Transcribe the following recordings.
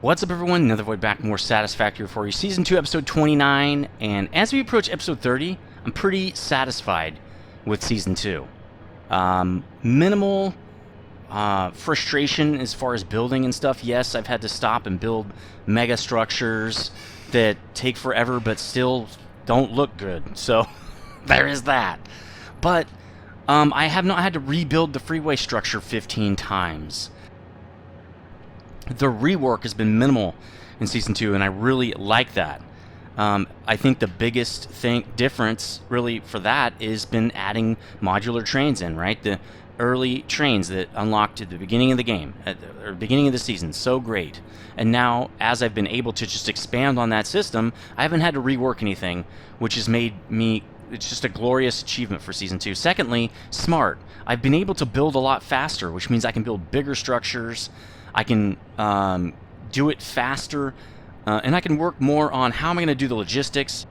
What's up, everyone? Nethervoid back, more Satisfactory for you. Season 2, Episode 29, and as we approach Episode 30, I'm pretty satisfied with Season 2. Minimal frustration as far as building and stuff. Yes, I've had to stop and build mega structures that take forever but still don't look good, so there is that. But I have not had to rebuild the freeway structure 15 times. The rework has been minimal in Season 2, and I really like that. I think the biggest difference, really, for that is been adding modular trains in, right? The early trains that unlocked at the beginning of the game, or beginning of the season, so great. And now, as I've been able to just expand on that system, I haven't had to rework anything, which has made me... It's just a glorious achievement for Season 2. Secondly, smart. I've been able to build a lot faster, which means I can build bigger structures. I can do it faster, and I can work more on how am I going to do the logistics,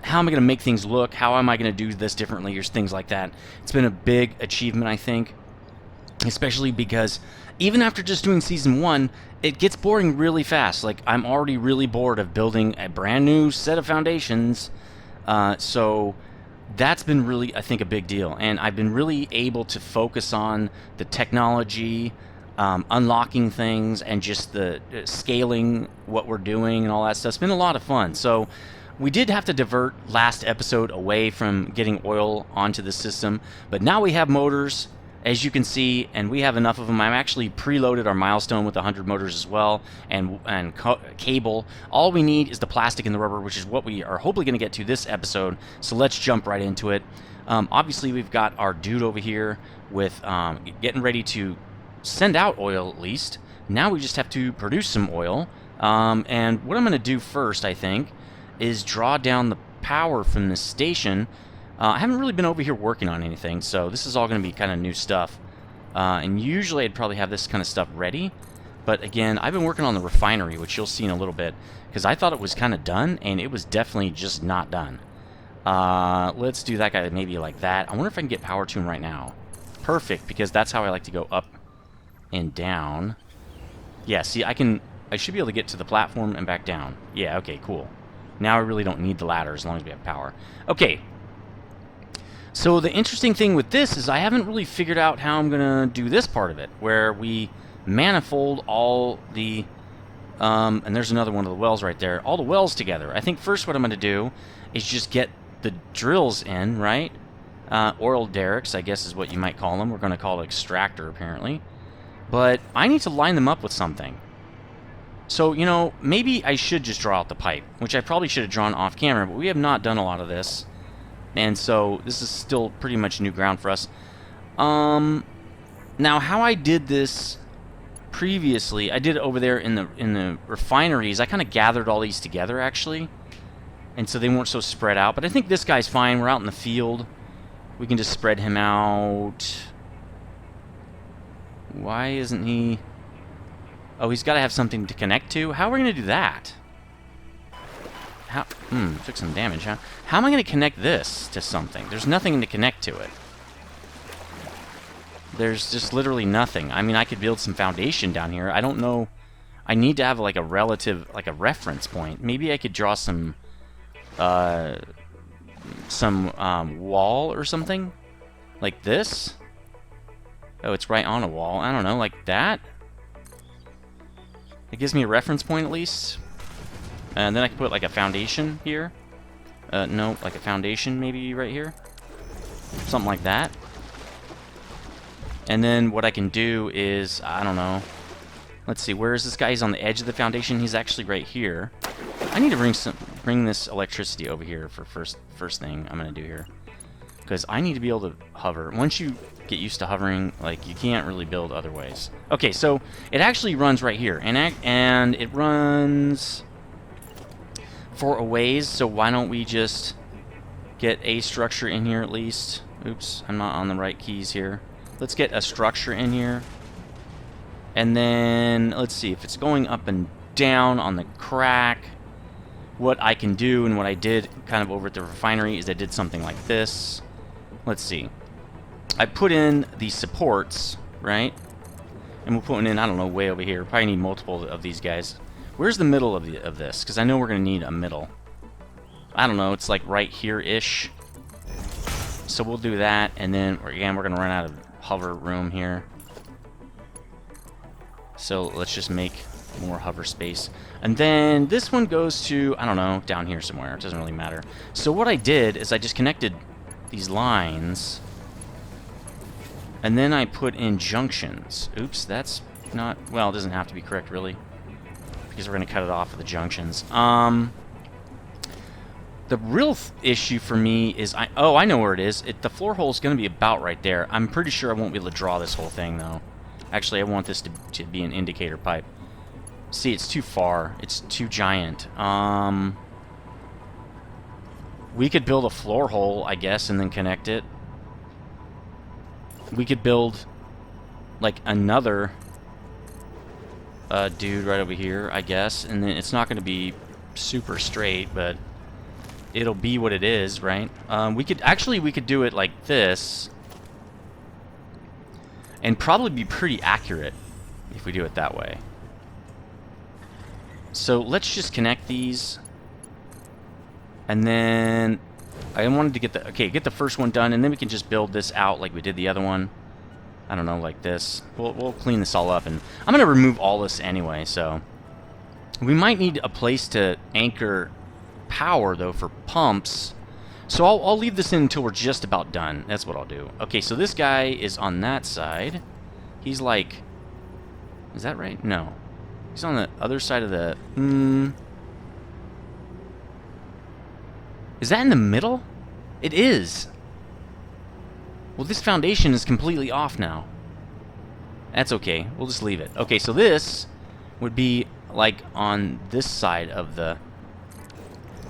how am I going to make things look, how am I going to do this differently, or things like that. It's been a big achievement, I think, especially because even after just doing Season 1, it gets boring really fast. Like, I'm already really bored of building a brand new set of foundations, so that's been really, I think, a big deal. And I've been really able to focus on the technology, unlocking things, and just the scaling what we're doing and all that stuff. It's been a lot of fun. So we did have to divert last episode away from getting oil onto the system, but now we have motors, as you can see, and we have enough of them. I've actually preloaded our milestone with 100 motors as well, and cable. All we need is the plastic and the rubber, which is what we are hopefully going to get to this episode. So let's jump right into it. Obviously, we've got our dude over here with getting ready to send out oil, at least. Now we just have to produce some oil. And what I'm going to do first, I think, is draw down the power from this station. I haven't really been over here working on anything, so this is all going to be kind of new stuff. And usually I'd probably have this kind of stuff ready. But again, I've been working on the refinery, which you'll see in a little bit, because I thought it was kind of done, and it was definitely just not done. Let's do that guy maybe like that. I wonder if I can get power to him right now. Perfect, because that's how I like to go up and down. Yeah, see, I should be able to get to the platform and back down. Yeah, okay, cool. Now I really don't need the ladder as long as we have power. Okay. So the interesting thing with this is I haven't really figured out how I'm going to do this part of it, where we manifold all the... and there's another one of the wells right there. All the wells together. I think first what I'm going to do is just get the drills in, right? Oil derricks, I guess is what you might call them. We're going to call it extractor, apparently. But I need to line them up with something. So, you know, maybe I should just draw out the pipe, which I probably should have drawn off camera, but we have not done a lot of this. And so this is still pretty much new ground for us. Now, how I did this previously, I did it over there in the refineries. I kind of gathered all these together, actually. And so they weren't so spread out. But I think this guy's fine. We're out in the field. We can just spread him out. Why isn't he... Oh, he's got to have something to connect to? How are we going to do that? How... took some damage, huh? How am I going to connect this to something? There's nothing to connect to it. There's just literally nothing. I mean, I could build some foundation down here. I don't know... I need to have, like, a relative... like, a reference point. Maybe I could draw some... wall or something? Like this? Oh, it's right on a wall. I don't know, like that? It gives me a reference point at least. And then I can put like a foundation here. No, like a foundation maybe right here. Something like that. And then what I can do is, I don't know. Let's see, where is this guy? He's on the edge of the foundation. He's actually right here. I need to bring this electricity over here for first thing I'm going to do here. Because I need to be able to hover. Once you get used to hovering, like, you can't really build other ways. Okay, so it actually runs right here, and it runs for a ways. So why don't we just get a structure in here at least? Oops, I'm not on the right keys here. Let's get a structure in here, and then let's see if it's going up and down on the crack. What I can do, and what I did kind of over at the refinery, is I did something like this. Let's see. I put in the supports, right? And we'll put one in, I don't know, way over here. Probably need multiple of these guys. Where's the middle of this? Because I know we're going to need a middle. I don't know, it's like right here-ish. So we'll do that, and then, again, we're going to run out of hover room here. So let's just make more hover space. And then this one goes to, I don't know, down here somewhere. It doesn't really matter. So what I did is I just connected these lines, and then I put in junctions. Oops, that's not, well, it doesn't have to be correct, really, because we're going to cut it off of the junctions. The real issue for me is, I know where it is. The floor hole is going to be about right there. I'm pretty sure I won't be able to draw this whole thing, though. Actually, I want this to be an indicator pipe. See, it's too far. It's too giant. We could build a floor hole, I guess, and then connect it. We could build, like, another dude right over here, I guess. And then it's not going to be super straight, but it'll be what it is, right? We could do it like this, and probably be pretty accurate if we do it that way. So let's just connect these, and then I wanted to get the first one done, and then we can just build this out like we did the other one. I don't know, like this. We'll clean this all up, and I'm gonna remove all this anyway. So we might need a place to anchor power though for pumps, so I'll leave this in until we're just about done. That's what I'll do. Okay, so this guy is on that side. He's like, is that right? No, he's on the other side of the is that in the middle? It is. Well, this foundation is completely off now. That's okay, we'll just leave it. Okay, so this would be like on this side of the,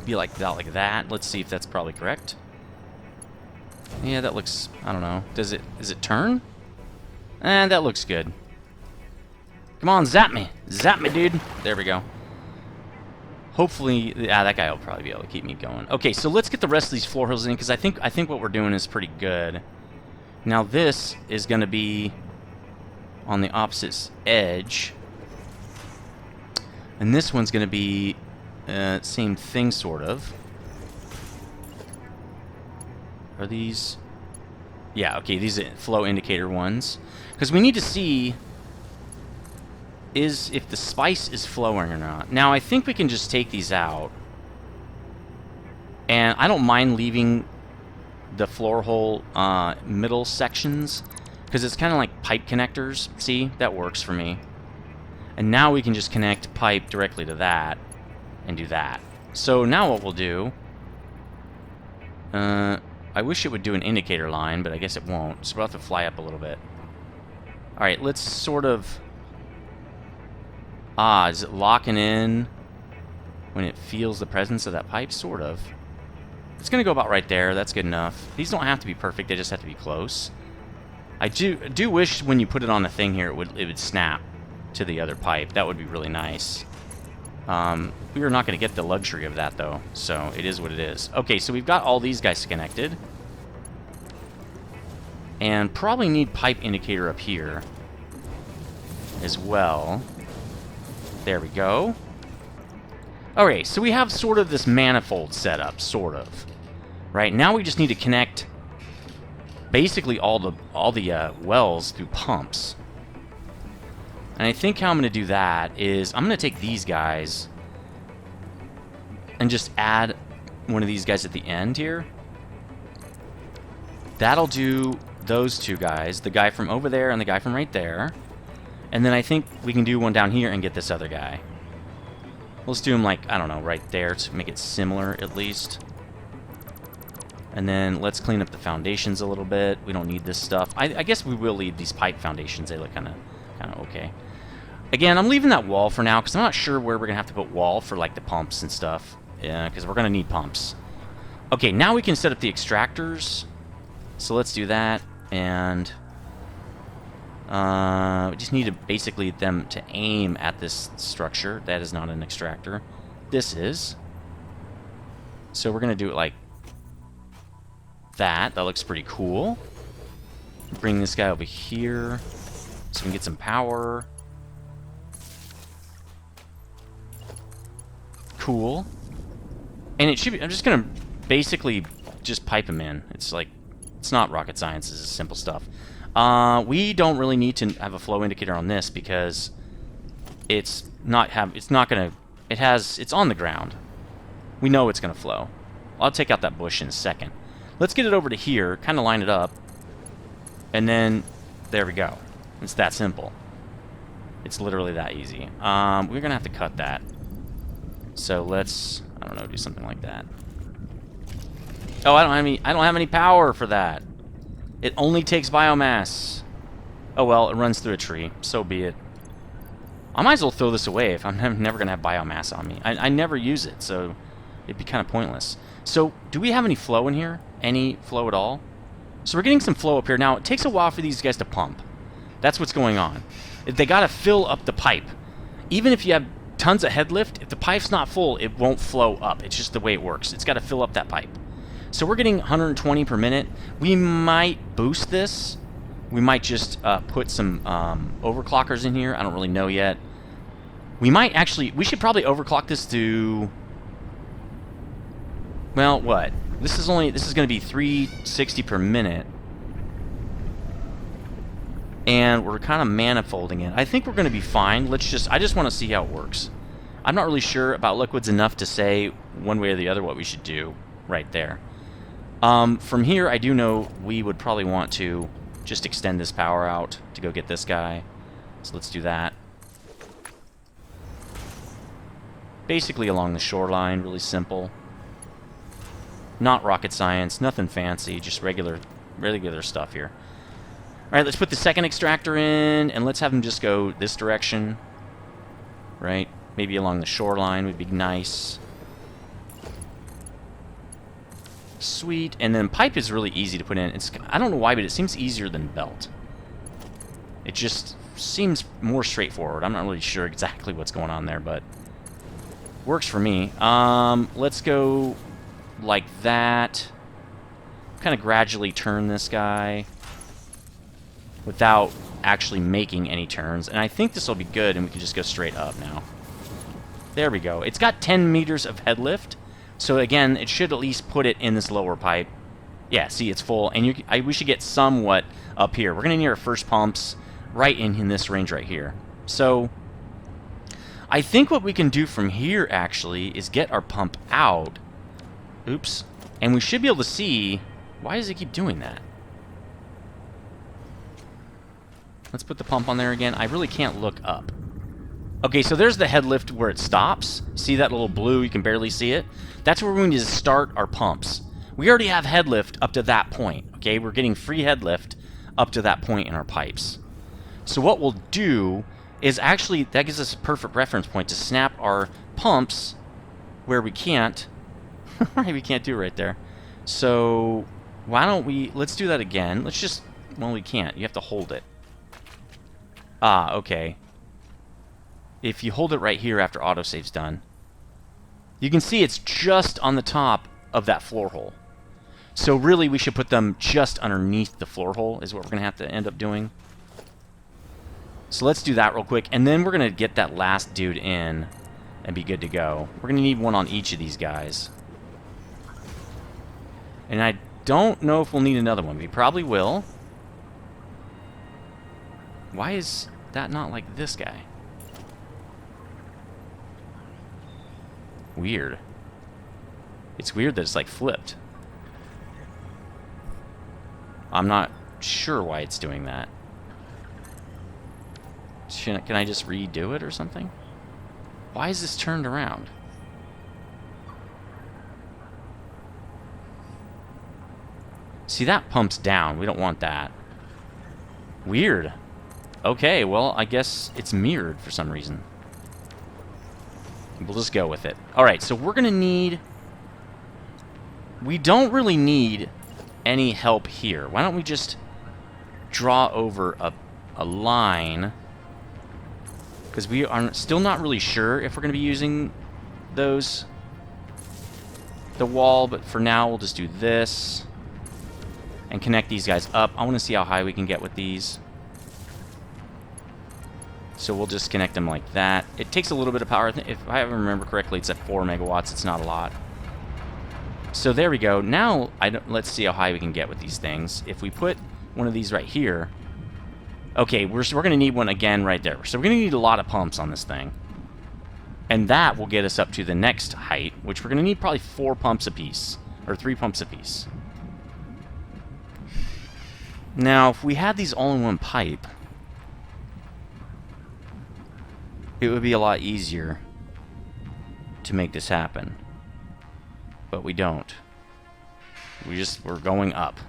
be like that. Let's see if that's probably correct. Yeah, that looks, I don't know. Does it turn? That looks good. Come on, zap me, dude. There we go. Hopefully, that guy will probably be able to keep me going. Okay, so let's get the rest of these floor holes in, because I think what we're doing is pretty good. Now this is going to be on the opposite edge, and this one's going to be same thing, sort of. Are these? Yeah, okay, these are flow indicator ones. Because we need to see if the spice is flowing or not. Now, I think we can just take these out. And I don't mind leaving the floor hole middle sections, because it's kind of like pipe connectors. See? That works for me. And now we can just connect pipe directly to that and do that. So now what we'll do, I wish it would do an indicator line, but I guess it won't, so we'll have to fly up a little bit. Alright, let's sort of, is it locking in when it feels the presence of that pipe? Sort of. It's gonna go about right there. That's good enough. These don't have to be perfect, they just have to be close. I do wish when you put it on the thing here it would snap to the other pipe. That would be really nice. We are not going to get the luxury of that, though, so it is what it is. Okay, so we've got all these guys connected. And probably need pipe indicator up here as well. There we go. Okay, so we have sort of this manifold set up, sort of. Right, now we just need to connect basically all the wells through pumps. And I think how I'm going to do that is I'm going to take these guys and just add one of these guys at the end here. That'll do those two guys, the guy from over there and the guy from right there. And then I think we can do one down here and get this other guy. Let's do him like, I don't know, right there to make it similar at least. And then let's clean up the foundations a little bit. We don't need this stuff. I guess we will leave these pipe foundations. They look kind of okay. Again, I'm leaving that wall for now because I'm not sure where we're going to have to put wall for like the pumps and stuff. Yeah, because we're going to need pumps. Okay, now we can set up the extractors. So let's do that. And we just need to basically them to aim at this structure. That is not an extractor. This is. So we're going to do it like that. That looks pretty cool. Bring this guy over here. So so we can get some power. Cool. And it should be... I'm just going to basically just pipe them in. It's like... It's not rocket science. This is simple stuff. We don't really need to have a flow indicator on this because it's not going to... It's on the ground. We know it's going to flow. I'll take out that bush in a second. Let's get it over to here, kind of line it up, and then there we go. It's that simple. It's literally that easy. We're going to have to cut that. So let's, I don't know, do something like that. Oh, I don't have any power for that. It only takes biomass. Oh well, it runs through a tree. So be it. I might as well throw this away if I'm never going to have biomass on me. I never use it, so it'd be kind of pointless. So, do we have any flow in here? Any flow at all? So we're getting some flow up here. Now, it takes a while for these guys to pump. That's what's going on. They got to fill up the pipe. Even if you have tons of head lift, if the pipe's not full, it won't flow up. It's just the way it works. It's got to fill up that pipe. So we're getting 120 per minute. We might boost this. We might just put some overclockers in here. I don't really know yet. We might actually... We should probably overclock this to... Well, what? This is going to be 360 per minute. And we're kind of manifolding it. I think we're going to be fine. I just want to see how it works. I'm not really sure about liquids enough to say one way or the other what we should do right there. From here, I do know we would probably want to just extend this power out to go get this guy. So let's do that. Basically along the shoreline, really simple. Not rocket science, nothing fancy, just regular stuff here. Alright, let's put the second extractor in, and let's have them just go this direction. Right? Maybe along the shoreline would be nice. Sweet. And then pipe is really easy to put in. I don't know why, but it seems easier than belt. It just seems more straightforward. I'm not really sure exactly what's going on there, but works for me. Let's go like that. Kind of gradually turn this guy without actually making any turns. And I think this will be good, and we can just go straight up now. There we go. It's got 10 meters of head lift. So again, it should at least put it in this lower pipe. Yeah, see, it's full. And we should get somewhat up here. We're going to need our first pumps right in this range right here. So I think what we can do from here, actually, is get our pump out. Oops. And we should be able to see... Why does it keep doing that? Let's put the pump on there again. I really can't look up. Okay, so there's the head lift where it stops. See that little blue? You can barely see it. That's where we need to start our pumps. We already have head lift up to that point. Okay, we're getting free head lift up to that point in our pipes. So what we'll do is actually, that gives us a perfect reference point to snap our pumps where we can't. Right, we can't do it right there. So why don't we, let's do that again. Let's just, well, we can't. You have to hold it. Ah, okay. If you hold it right here after autosave's done, you can see it's just on the top of that floor hole. So really, we should put them just underneath the floor hole is what we're going to have to end up doing. So let's do that real quick, and then we're going to get that last dude in and be good to go. We're going to need one on each of these guys. And I don't know if we'll need another one. We probably will. Why is that not like this guy? Weird. It's weird that it's like flipped. I'm not sure why it's doing that. Can I just redo it or something? Why is this turned around? See, that pumps down. We don't want that. Weird. Okay, well, I guess it's mirrored for some reason. We'll just go with it. Alright, so we're going to need... We don't really need any help here. Why don't we just draw over a line? Because we are still not really sure if we're going to be using those... the wall, but for now we'll just do this. And connect these guys up. I want to see how high we can get with these. So we'll just connect them like that. It takes a little bit of power. If I remember correctly, it's at 4 megawatts. It's not a lot. So there we go. Now, let's see how high we can get with these things. If we put one of these right here... Okay, we're going to need one again right there. So we're going to need a lot of pumps on this thing. And that will get us up to the next height, which we're going to need probably 4 pumps apiece. Or 3 pumps apiece. Now, if we had these all in one pipe... it would be a lot easier to make this happen. But we don't. We're going up.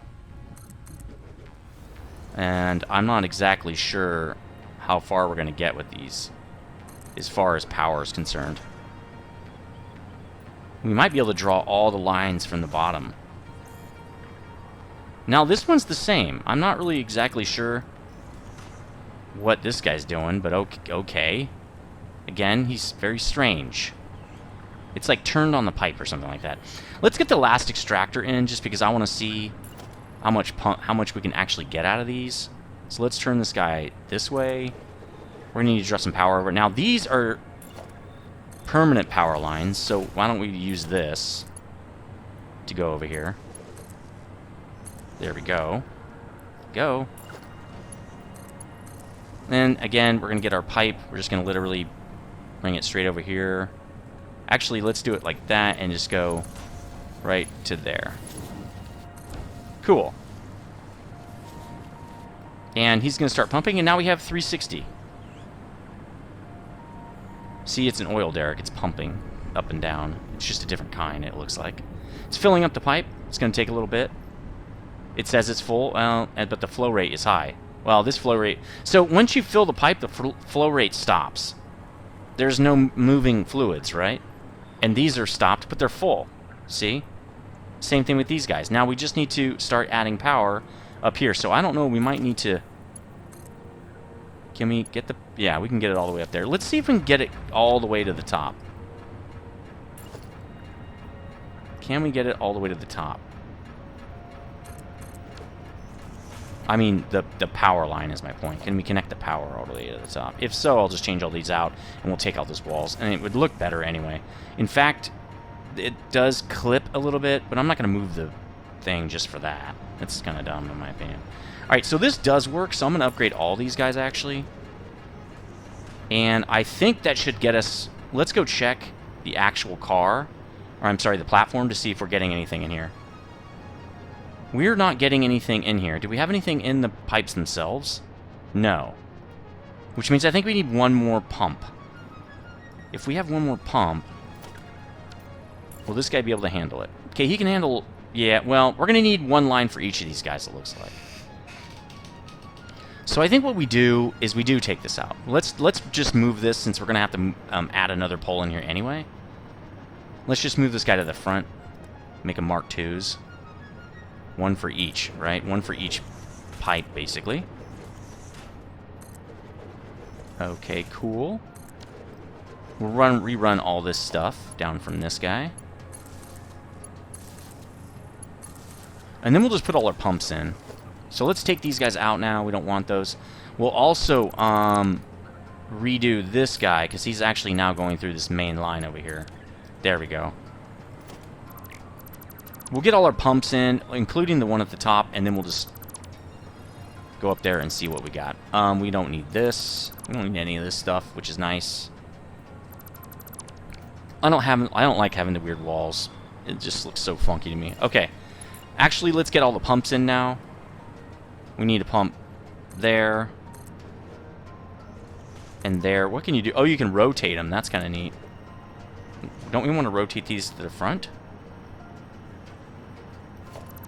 And I'm not exactly sure how far we're going to get with these, as far as power is concerned. We might be able to draw all the lines from the bottom. Now, this one's the same. I'm not really exactly sure what this guy's doing, but okay. Again, he's very strange. It's like turned on the pipe or something like that. Let's get the last extractor in, just because I want to see how much we can actually get out of these. So let's turn this guy this way. We're going to need to draw some power over. Now, these are permanent power lines, so why don't we use this to go over here. There we go. Go. And again, we're going to get our pipe. We're just going to literally bring it straight over here. Actually, let's do it like that and just go right to there. Cool. And he's going to start pumping, and now we have 360. See, it's an oil derrick. It's pumping up and down. It's just a different kind, it looks like. It's filling up the pipe. It's going to take a little bit. It says it's full, but the flow rate is high. Well, this flow rate... So once you fill the pipe, the flow rate stops. There's no moving fluids, right? And these are stopped, but they're full. See? Same thing with these guys. Now we just need to start adding power up here. So I don't know, we might need to... Can we get the... Yeah, we can get it all the way up there. Let's see if we can get it all the way to the top. Can we get it all the way to the top? I mean, the power line is my point. Can we connect the power all the way to the top? If so, I'll just change all these out, and we'll take out those walls. And it would look better anyway. In fact, it does clip a little bit, but I'm not going to move the thing just for that. It's kind of dumb, in my opinion. Alright, so this does work, so I'm going to upgrade all these guys, actually. And I think that should get us... Let's go check the actual car. Or, I'm sorry, the platform, to see if we're getting anything in here. We're not getting anything in here. Do we have anything in the pipes themselves? No. Which means I think we need one more pump. If we have one more pump, will this guy be able to handle it? Okay, he can handle... Yeah, well, we're going to need one line for each of these guys, it looks like. So I think what we do is we do take this out. Let's just move this, since we're going to have to add another pole in here anyway. Let's just move this guy to the front. Make them Mark IIs. One for each, right? One for each pipe, basically. Okay, cool. We'll rerun all this stuff down from this guy. And then we'll just put all our pumps in. So let's take these guys out now. We don't want those. We'll also redo this guy, because he's actually now going through this main line over here. There we go. We'll get all our pumps in, including the one at the top, and then we'll just go up there and see what we got. We don't need this. We don't need any of this stuff, which is nice. I don't like having the weird walls. It just looks so funky to me. Okay. Actually, let's get all the pumps in now. We need a pump there. And there. What can you do? Oh, you can rotate them. That's kind of neat. Don't we want to rotate these to the front?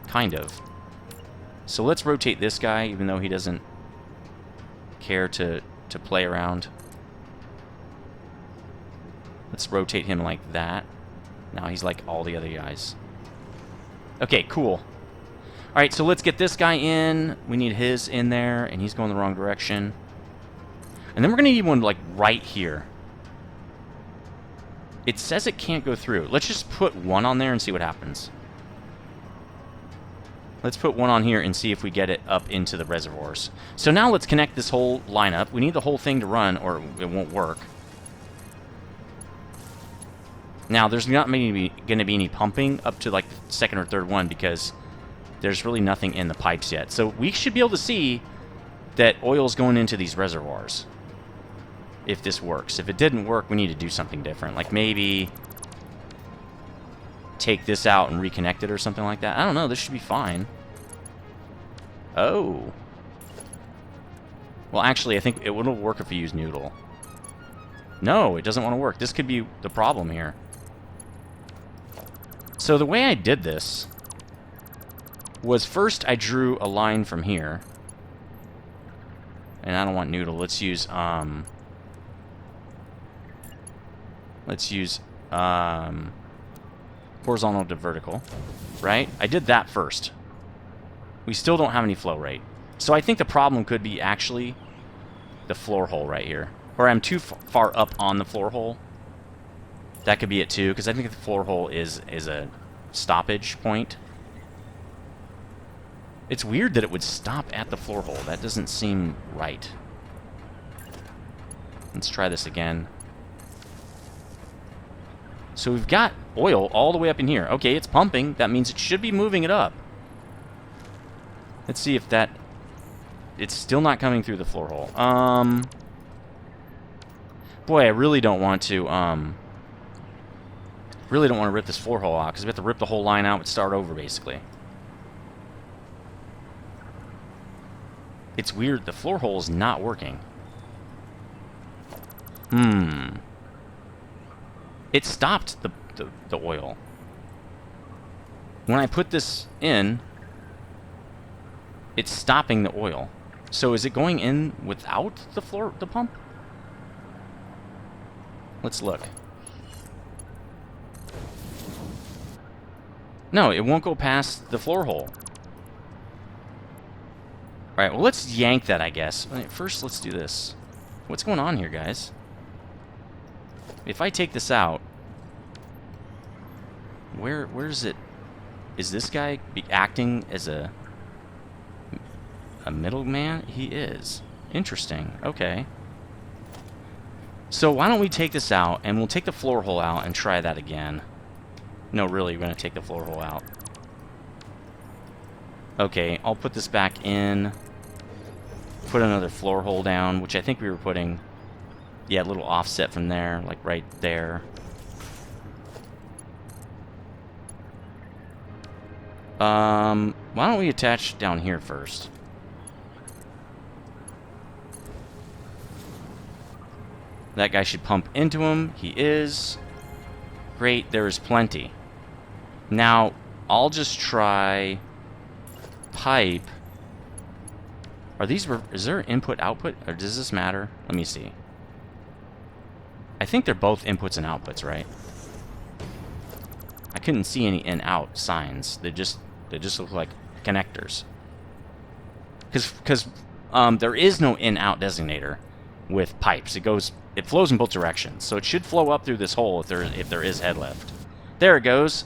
Kind of. So let's rotate this guy, even though he doesn't care to play around. Let's rotate him like that. Now he's like all the other guys. Okay, cool. Alright, so let's get this guy in. We need his in there, and he's going the wrong direction. And then we're going to need one, like, right here. It says it can't go through. Let's just put one on there and see what happens. Let's put one on here and see if we get it up into the reservoirs. So now let's connect this whole line up. We need the whole thing to run or it won't work. Now, there's not going to be any pumping up to like the second or third one because there's really nothing in the pipes yet. So we should be able to see that oil's going into these reservoirs if this works. If it didn't work, we need to do something different. Like maybe take this out and reconnect it or something like that. I don't know. This should be fine. Oh. Well, actually, I think it will work if we use noodle. No, it doesn't want to work. This could be the problem here. So the way I did this was first I drew a line from here. And I don't want noodle. Let's use horizontal to vertical, right? I did that first. We still don't have any flow rate. So I think the problem could be actually the floor hole right here. Or I'm too far up on the floor hole. That could be it too, because I think the floor hole is a stoppage point. It's weird that it would stop at the floor hole. That doesn't seem right. Let's try this again. So we've got oil all the way up in here. Okay, it's pumping. That means it should be moving it up. Let's see if that... It's still not coming through the floor hole. Boy, I really don't want to, really don't want to rip this floor hole out, because we have to rip the whole line out and start over, basically. It's weird. The floor hole is not working. It stopped the oil. When I put this in, it's stopping the oil. So is it going in without the pump? Let's look. No, it won't go past the floor hole. Alright, well, let's yank that, I guess. First, let's do this. What's going on here, guys? If I take this out, where's it? Is this guy acting as a middleman? He is. Interesting. Okay. So why don't we take this out, and we'll take the floor hole out and try that again. No, really, we're going to take the floor hole out. Okay, I'll put this back in. Put another floor hole down, which I think we were putting... Yeah, a little offset from there, like right there. Why don't we attach down here first? That guy should pump into him. He is. Great, there is plenty. Now, I'll just try pipe. Are these... Is there input, output? Or does this matter? Let me see. I think they're both inputs and outputs, right? I couldn't see any in-out signs. They just look like connectors. Because there is no in-out designator with pipes. It flows in both directions, so it should flow up through this hole if there is head lift. There it goes.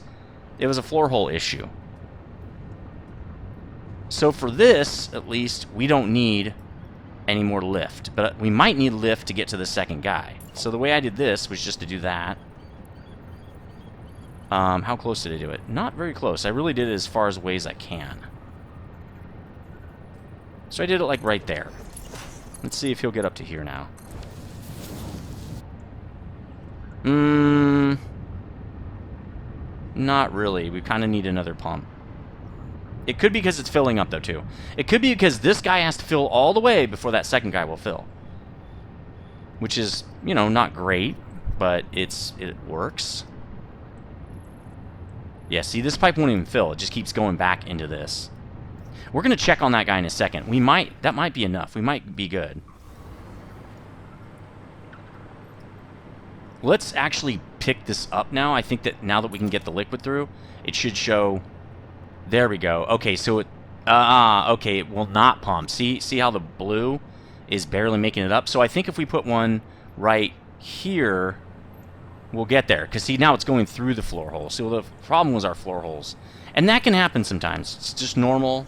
It was a floor hole issue. So for this, at least, we don't need any more lift, but we might need lift to get to the second guy. So the way I did this was just to do that. How close did I do it? Not very close. I really did it as far away as I can. So I did it like right there. Let's see if he'll get up to here now. Not really. We kind of need another pump. It could be because it's filling up, though, too. It could be because this guy has to fill all the way before that second guy will fill. Which is, you know, not great, but it works. Yeah, see, this pipe won't even fill. It just keeps going back into this. We're going to check on that guy in a second. That might be enough. We might be good. Let's actually pick this up now. I think that now that we can get the liquid through, it should show... There we go. Okay, so okay, it will not pump. See how the blue is barely making it up? So I think if we put one right here, We'll get there. Because, see, now it's going through the floor hole. So the problem was our floor holes. And that can happen sometimes. It's just normal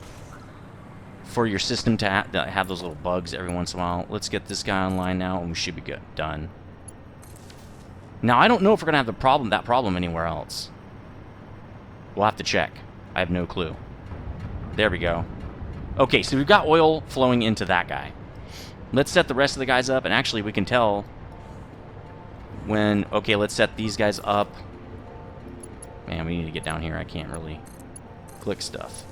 for your system to have those little bugs every once in a while. Let's get this guy online now, and we should be good. Done. Now, I don't know if we're going to have that problem anywhere else. We'll have to check. I have no clue. There we go. Okay, so we've got oil flowing into that guy. Let's set the rest of the guys up, and actually we can tell when... Okay, let's set these guys up. Man, we need to get down here. I can't really click stuff.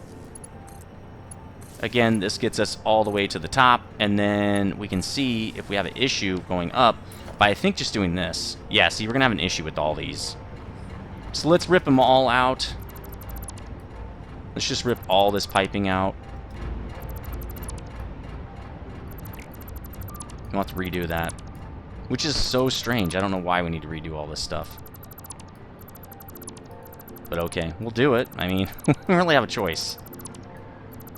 Again, this gets us all the way to the top, and then we can see if we have an issue going up by, I think, just doing this. Yeah, see, we're going to have an issue with all these. So let's rip them all out. Let's just rip all this piping out. We'll have to redo that. Which is so strange. I don't know why we need to redo all this stuff. But okay, we'll do it. I mean, we don't really have a choice.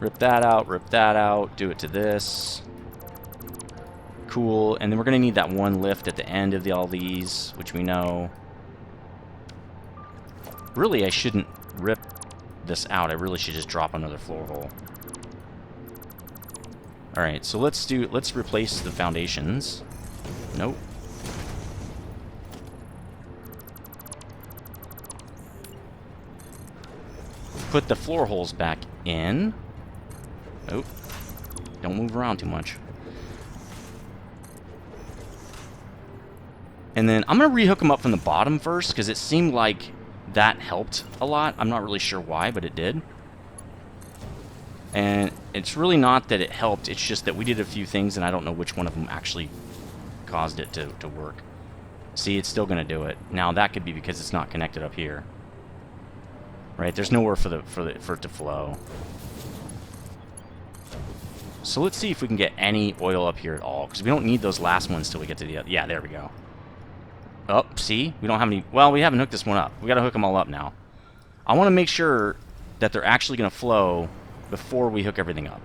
Rip that out, do it to this. Cool, and then we're going to need that one lift at the end of all these, which we know. Really, I shouldn't rip this out. I really should just drop another floor hole. Alright, so let's replace the foundations. Nope. Put the floor holes back in. Nope. Don't move around too much. And then I'm going to rehook them up from the bottom first, because it seemed like that helped a lot. I'm not really sure why, but it did. And it's really not that it helped, it's just that we did a few things, and I don't know which one of them actually caused it to work. See, it's still going to do it. Now, that could be because it's not connected up here. Right, there's nowhere for it to flow. So let's see if we can get any oil up here at all, because we don't need those last ones till we get to the other. Yeah, there we go. Oh, see? We don't have any... Well, we haven't hooked this one up. We got to hook them all up now. I want to make sure that they're actually going to flow before we hook everything up.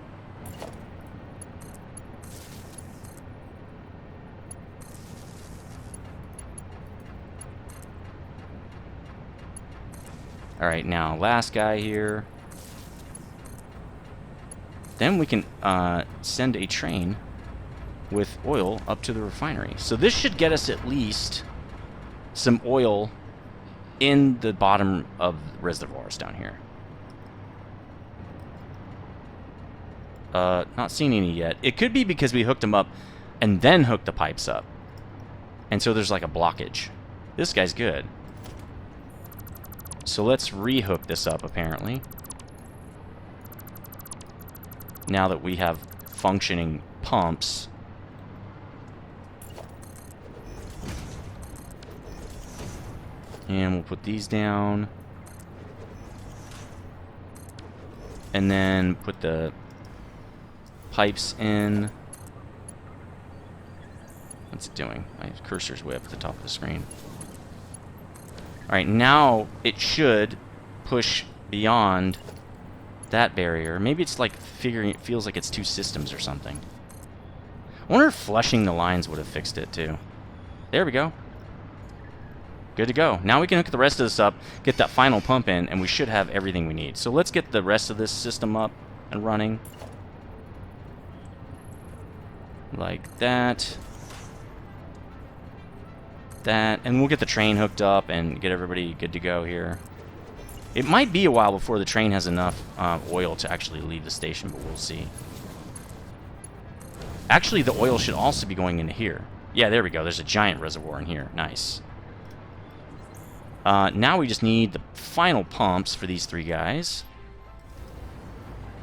Alright, now, last guy here. Then we can send a train with oil up to the refinery. So this should get us at least some oil in the bottom of reservoirs down here. Not seeing any yet. It could be because we hooked them up and then hooked the pipes up. And so there's like a blockage. This guy's good. So let's rehook this up, apparently. Now that we have functioning pumps. And we'll put these down. And then put the pipes in. What's it doing? My cursor's way up at the top of the screen. Alright, now it should push beyond that barrier. Maybe it's like it feels like it's two systems or something. I wonder if flushing the lines would have fixed it too. There we go. Good to go. Now we can hook the rest of this up, get that final pump in, and we should have everything we need. So let's get the rest of this system up and running. Like that. That, and we'll get the train hooked up and get everybody good to go here. It might be a while before the train has enough oil to actually leave the station, but we'll see. Actually, the oil should also be going into here. Yeah, there we go. There's a giant reservoir in here. Nice. Now we just need the final pumps for these three guys.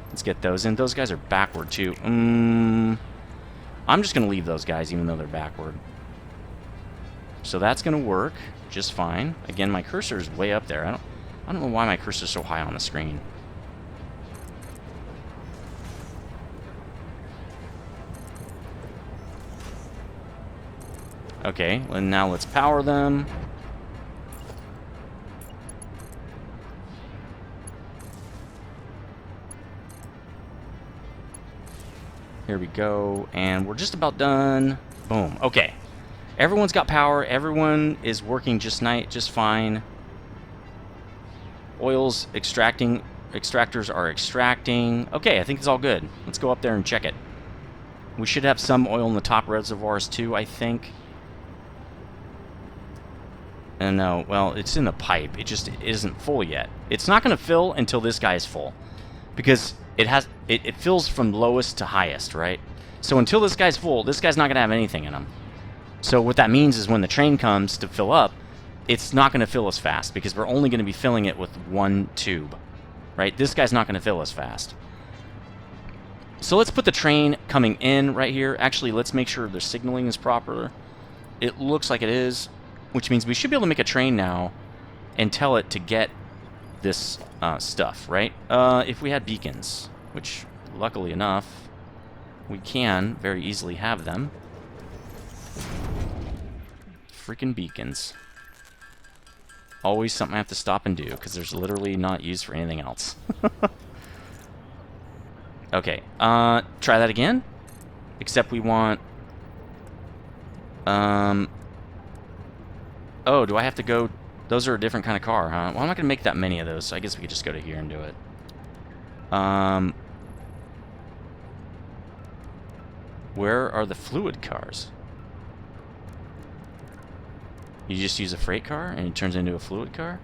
Let's get those in. Those guys are backward, too. I'm just going to leave those guys, even though they're backward. So that's going to work just fine. Again, my cursor is way up there. I don't know why my cursor is so high on the screen. Okay, and now let's power them. Here we go, and we're just about done. Boom. Okay. Everyone's got power. Everyone is working just fine. Oil's extracting. Extractors are extracting. Okay, I think it's all good. Let's go up there and check it. We should have some oil in the top reservoirs too, I think. And no, well, it's in the pipe. It just isn't full yet. It's not going to fill until this guy is full. Because it fills from lowest to highest, right? So until this guy's full, this guy's not going to have anything in him. So what that means is when the train comes to fill up, it's not going to fill as fast because we're only going to be filling it with one tube, right? This guy's not going to fill as fast. So let's put the train coming in right here. Actually, let's make sure the signaling is proper. It looks like it is, which means we should be able to make a train now and tell it to get this stuff, right? If we had beacons, which luckily enough, we can very easily have them. Freaking beacons. Always something I have to stop and do, because there's literally not used for anything else. Okay, try that again. Except we want... Oh, do I have to go... Those are a different kind of car, huh? Well, I'm not going to make that many of those, so I guess we could just go to here and do it. Where are the fluid cars? You just use a freight car, and it turns into a fluid car?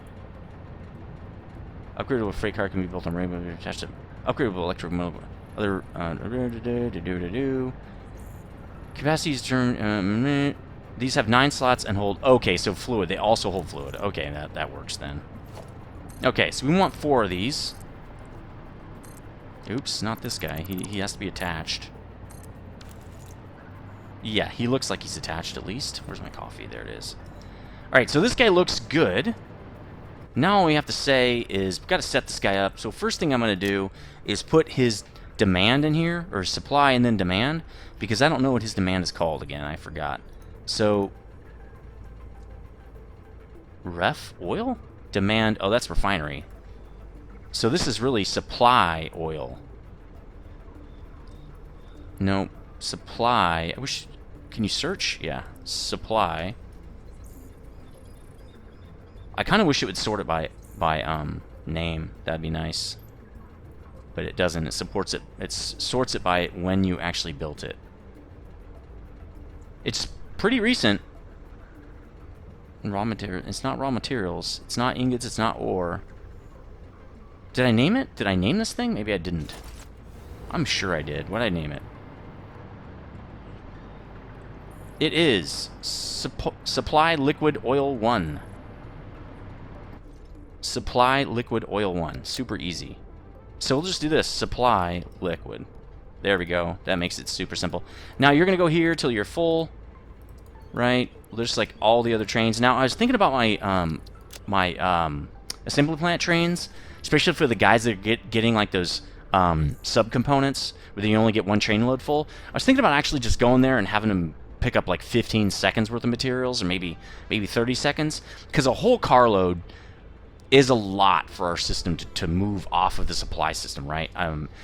Upgradable freight car can be built on rainbow attached to... Upgradable electric motor... Other... Capacities turn... These have 9 slots and hold... Okay, so fluid. They also hold fluid. Okay, that works then. Okay, so we want 4 of these. Oops, not this guy. He has to be attached. Yeah, he looks like he's attached at least. Where's my coffee? There it is. Alright, so this guy looks good. Now all we have to say is we've got to set this guy up. So first thing I'm going to do is put his demand in here, or supply and then demand, because I don't know what his demand is called again. I forgot. So, ref oil? Demand, oh, that's refinery. So this is really supply oil. No, supply, I wish, can you search? Yeah, supply. I kind of wish it would sort it by name. That'd be nice. But it doesn't. It supports it. It sorts it by when you actually built it. It's pretty recent. Raw material. It's not raw materials. It's not ingots. It's not ore. Did I name it? Did I name this thing? Maybe I didn't. I'm sure I did. What did I name it? It is Supply Liquid Oil 1. Supply Liquid Oil 1. Super easy. So we'll just do this. Supply Liquid. There we go. That makes it super simple. Now you're going to go here till you're full. Right? Just like all the other trains. Now I was thinking about my assembly plant trains, especially for the guys that are getting like those subcomponents where you only get one train load full. I was thinking about actually just going there and having them pick up like 15 seconds worth of materials, or maybe 30 seconds, because a whole carload is a lot for our system to move off of the supply system, right?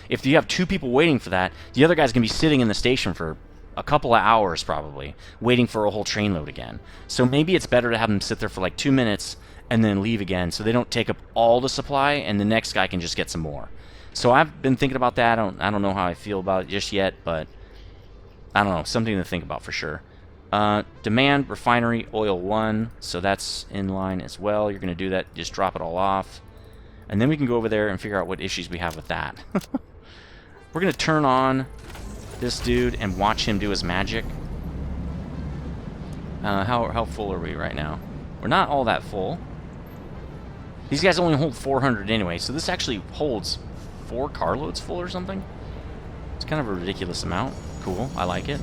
If you have 2 people waiting for that, the other guy's going to be sitting in the station for a couple of hours probably, waiting for a whole train load again. So maybe it's better to have them sit there for like 2 minutes and then leave again, so they don't take up all the supply and the next guy can just get some more. So I've been thinking about that. I don't know how I feel about it just yet, but I don't know, something to think about for sure. Demand refinery oil 1, so that's in line as well. You're going to do that, just drop it all off, and then we can go over there and figure out what issues we have with that. We're going to turn on this dude and watch him do his magic. How full are we right now? We're not all that full. These guys only hold 400 anyway, so this actually holds 4 carloads full or something. It's kind of a ridiculous amount. Cool, I like it.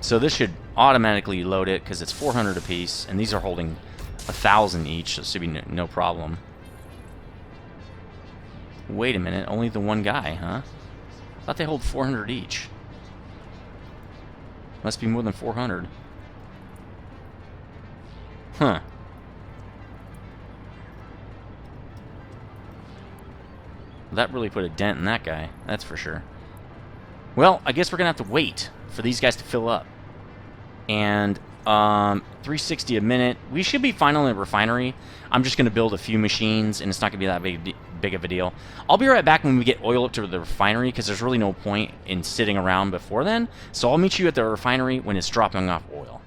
So this should automatically load it because it's 400 apiece, and these are holding 1,000 each, so it should be no problem. Wait a minute, only the one guy, huh? I thought they hold 400 each. Must be more than 400. Huh. That really put a dent in that guy, that's for sure. Well, I guess we're going to have to wait for these guys to fill up. And 360 a minute. We should be fine on the refinery. I'm just going to build a few machines, and it's not going to be that big of a deal. I'll be right back when we get oil up to the refinery, because there's really no point in sitting around before then. So I'll meet you at the refinery when it's dropping off oil.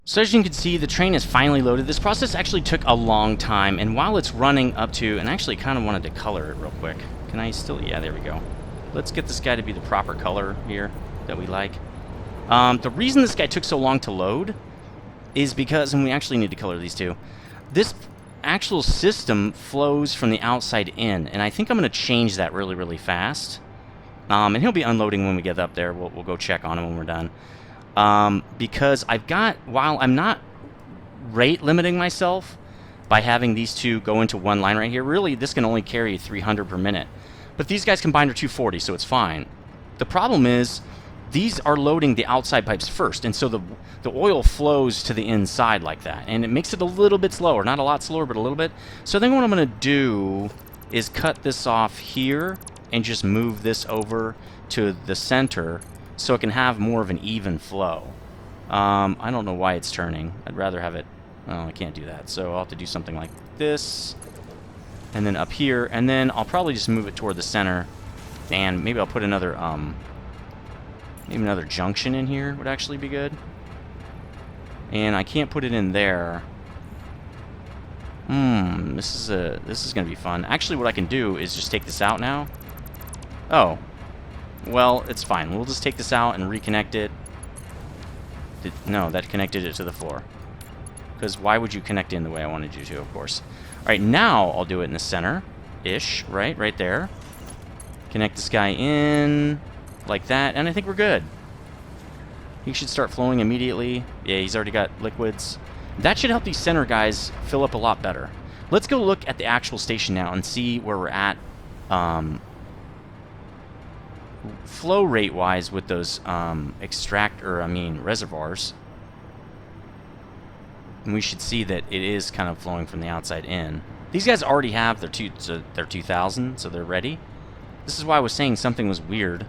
So as you can see, the train is finally loaded. This process actually took a long time, and while it's running up to, and I actually kind of wanted to color it real quick. Can I still, yeah, there we go. Let's get this guy to be the proper color here that we like. The reason this guy took so long to load is because, and we actually need to color these two, this actual system flows from the outside in, and I think I'm going to change that really, really fast. And he'll be unloading when we get up there. We'll go check on him when we're done. Because I've got, while I'm not rate limiting myself by having these two go into one line right here, really this can only carry 300 per minute. But these guys combined are 240, so it's fine. The problem is, these are loading the outside pipes first, and so the oil flows to the inside like that, and it makes it a little bit slower. Not a lot slower, but a little bit. So I think what I'm going to do is cut this off here and just move this over to the center so it can have more of an even flow. I don't know why it's turning. I'd rather have it... Oh, I can't do that, so I'll have to do something like this, and then up here, and then I'll probably just move it toward the center, and maybe I'll put another... maybe another junction in here would actually be good. And I can't put it in there. This is gonna be fun. Actually, what I can do is just take this out now. Oh, well, it's fine. We'll just take this out and reconnect it. No, that connected it to the floor. Because why would you connect in the way I wanted you to? Of course. All right, now I'll do it in the center-ish, right there. Connect this guy in. Like that, and I think we're good. He should start flowing immediately. Yeah, he's already got liquids. That should help these center guys fill up a lot better. Let's go look at the actual station now and see where we're at flow rate wise with those reservoirs. And we should see that it is kind of flowing from the outside in. These guys already have their 2000, so they're ready. This is why I was saying something was weird.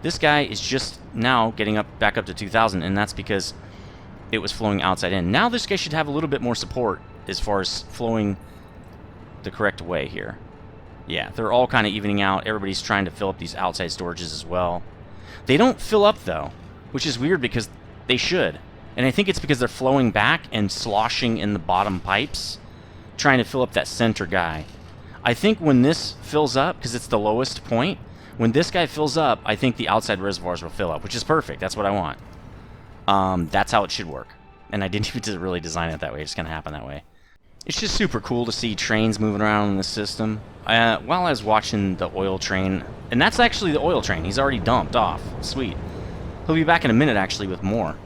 This guy is just now getting back up to 2,000, and that's because it was flowing outside in. Now this guy should have a little bit more support as far as flowing the correct way here. Yeah, they're all kind of evening out. Everybody's trying to fill up these outside storages as well. They don't fill up, though, which is weird because they should. And I think it's because they're flowing back and sloshing in the bottom pipes, trying to fill up that center guy. I think when this fills up, because it's the lowest point, when this guy fills up, I think the outside reservoirs will fill up, which is perfect. That's what I want. That's how it should work. And I didn't even really design it that way. It's going to happen that way. It's just super cool to see trains moving around in the system. While I was watching the oil train, and that's actually the oil train. He's already dumped off. Sweet. He'll be back in a minute, actually, with more.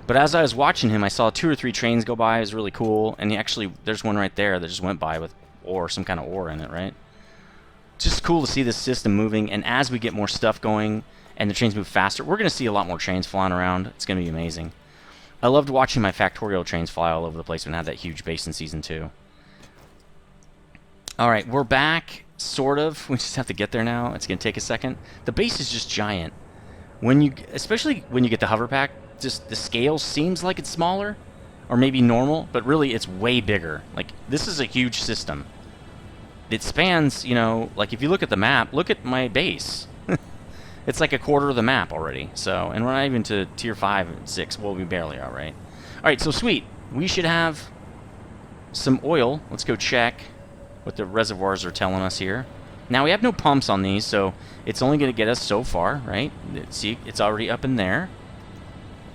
But as I was watching him, I saw 2 or 3 trains go by. It was really cool. And there's one right there that just went by with ore, some kind of ore in it, right? Just cool to see this system moving, and as we get more stuff going and the trains move faster, we're going to see a lot more trains flying around. It's going to be amazing. I loved watching my Factorio trains fly all over the place when I had that huge base in Season 2. Alright, we're back, sort of. We just have to get there now. It's going to take a second. The base is just giant. Especially when you get the hover pack, just the scale seems like it's smaller, or maybe normal, but really it's way bigger. Like, this is a huge system. It spans, you know, like if you look at the map, look at my base. It's like a quarter of the map already. So, and we're not even to tier 5 and 6. Well, we barely are, right? Alright, so sweet. We should have some oil. Let's go check what the reservoirs are telling us here. Now, we have no pumps on these, so it's only going to get us so far, right? See, it's already up in there.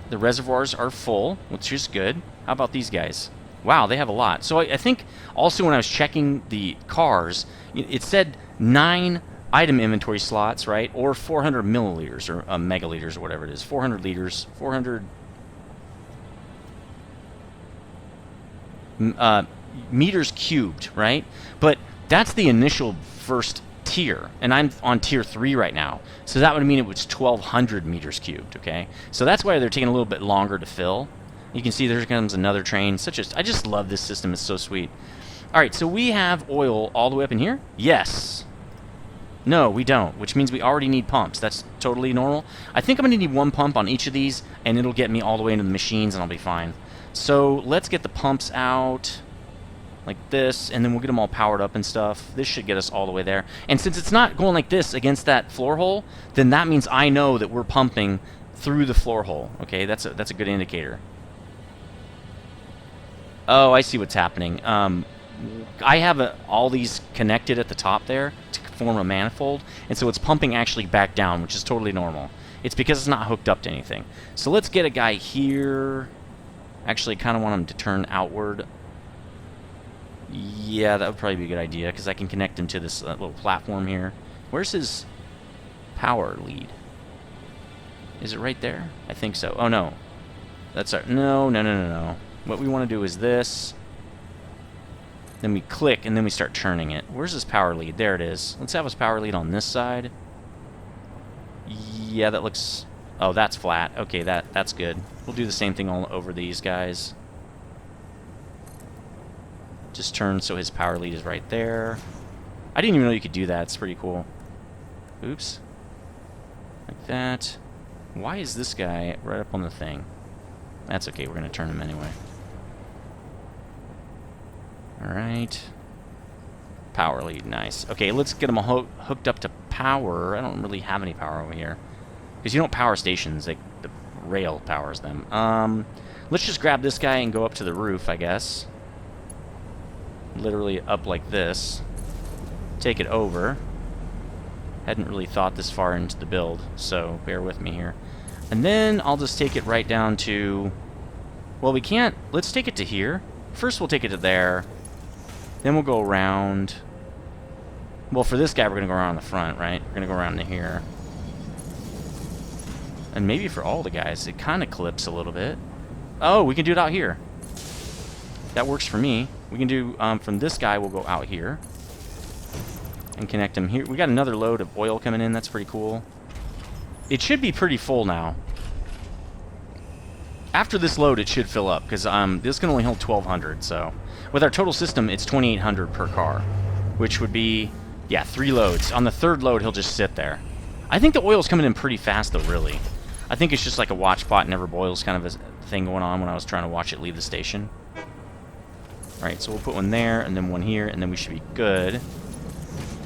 The reservoirs are full, which is good. How about these guys? Wow, they have a lot. So I think also when I was checking the cars, it said 9 item inventory slots, right? Or 400 milliliters or megaliters or whatever it is. 400 liters, 400 meters cubed, right? But that's the initial first tier, and I'm on tier 3 right now. So that would mean it was 1,200 meters cubed, okay? So that's why they're taking a little bit longer to fill. You can see there comes another train. I just love this system. It's so sweet. All right, so we have oil all the way up in here? Yes. No, we don't, which means we already need pumps. That's totally normal. I think I'm going to need one pump on each of these, and it'll get me all the way into the machines, and I'll be fine. So let's get the pumps out like this, and then we'll get them all powered up and stuff. This should get us all the way there. And since it's not going like this against that floor hole, then that means I know that we're pumping through the floor hole. Okay, that's a good indicator. Oh, I see what's happening. I have all these connected at the top there to form a manifold, and so it's pumping actually back down, which is totally normal. It's because it's not hooked up to anything. So let's get a guy here. Actually, I kind of want him to turn outward. Yeah, that would probably be a good idea, because I can connect him to this little platform here. Where's his power lead? Is it right there? I think so. Oh, no. That's our... No. What we want to do is this. Then we click, and then we start churning it. Where's his power lead? There it is. Let's have his power lead on this side. Yeah, that looks... Oh, that's flat. Okay, that's good. We'll do the same thing all over these guys. Just turn so his power lead is right there. I didn't even know you could do that. It's pretty cool. Oops. Like that. Why is this guy right up on the thing? That's okay. We're going to turn him anyway. Alright. Power lead, nice. Okay, let's get them hooked up to power. I don't really have any power over here. Because you don't power stations, the rail powers them. Let's just grab this guy and go up to the roof, I guess. Literally up like this. Take it over. Hadn't really thought this far into the build, so bear with me here. And then I'll just take it right down to... Well, we can't... Let's take it to here. First we'll take it to there. Then we'll go around. Well, for this guy, we're going to go around the front, right? We're going to go around to here. And maybe for all the guys, it kind of clips a little bit. Oh, we can do it out here. That works for me. We can do, from this guy, we'll go out here. And connect him here. We got another load of oil coming in. That's pretty cool. It should be pretty full now. After this load, it should fill up, because this can only hold 1,200, so... With our total system, it's 2,800 per car, which would be, yeah, 3 loads. On the 3rd load, he'll just sit there. I think the oil's coming in pretty fast, though, really. I think it's just like a watch pot never boils kind of a thing going on when I was trying to watch it leave the station. Alright, so we'll put one there, and then one here, and then we should be good.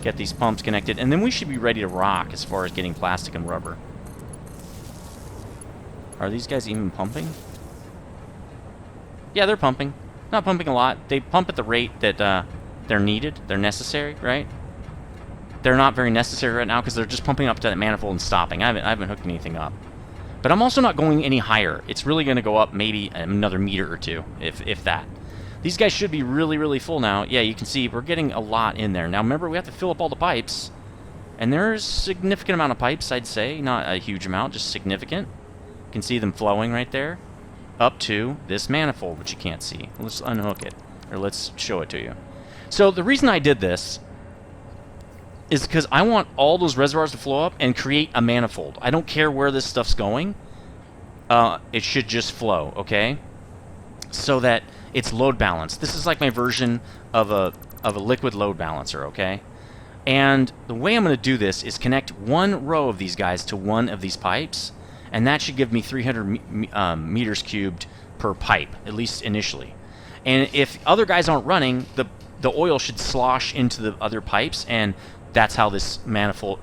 Get these pumps connected, and then we should be ready to rock as far as getting plastic and rubber. Are these guys even pumping? Yeah, they're pumping. Not pumping a lot. They pump at the rate that they're needed. They're necessary, right? They're not very necessary right now because they're just pumping up to that manifold and stopping. I haven't hooked anything up. But I'm also not going any higher. It's really going to go up maybe another meter or two, if that. These guys should be really, really full now. Yeah, you can see we're getting a lot in there. Now, remember, we have to fill up all the pipes. And there's a significant amount of pipes, I'd say. Not a huge amount, just significant. You can see them flowing right there. Up to this manifold, which you can't see. Let's unhook it. Or let's show it to you. So the reason I did this is because I want all those reservoirs to flow up and create a manifold. I don't care where this stuff's going. It should just flow, okay? So that it's load balanced. This is like my version of a liquid load balancer, okay? And the way I'm going to do this is connect one row of these guys to one of these pipes, and that should give me 300 meters cubed per pipe, at least initially. And if other guys aren't running, the oil should slosh into the other pipes, and that's how this manifold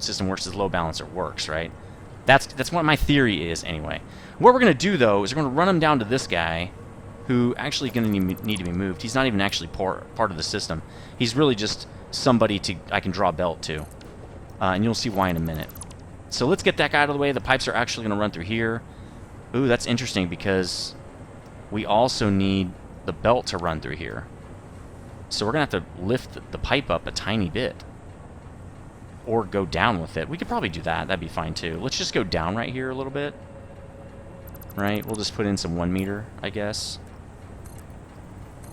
system works, this load balancer works, right? That's what my theory is, anyway. What we're going to do, though, is we're going to run them down to this guy, who actually going to need to be moved. He's not even actually part of the system. He's really just somebody I can draw a belt to. And you'll see why in a minute. So let's get that guy out of the way. The pipes are actually going to run through here. Ooh, that's interesting because we also need the belt to run through here. So we're going to have to lift the pipe up a tiny bit. Or go down with it. We could probably do that. That'd be fine too. Let's just go down right here a little bit. Right? We'll just put in some 1 meter, I guess.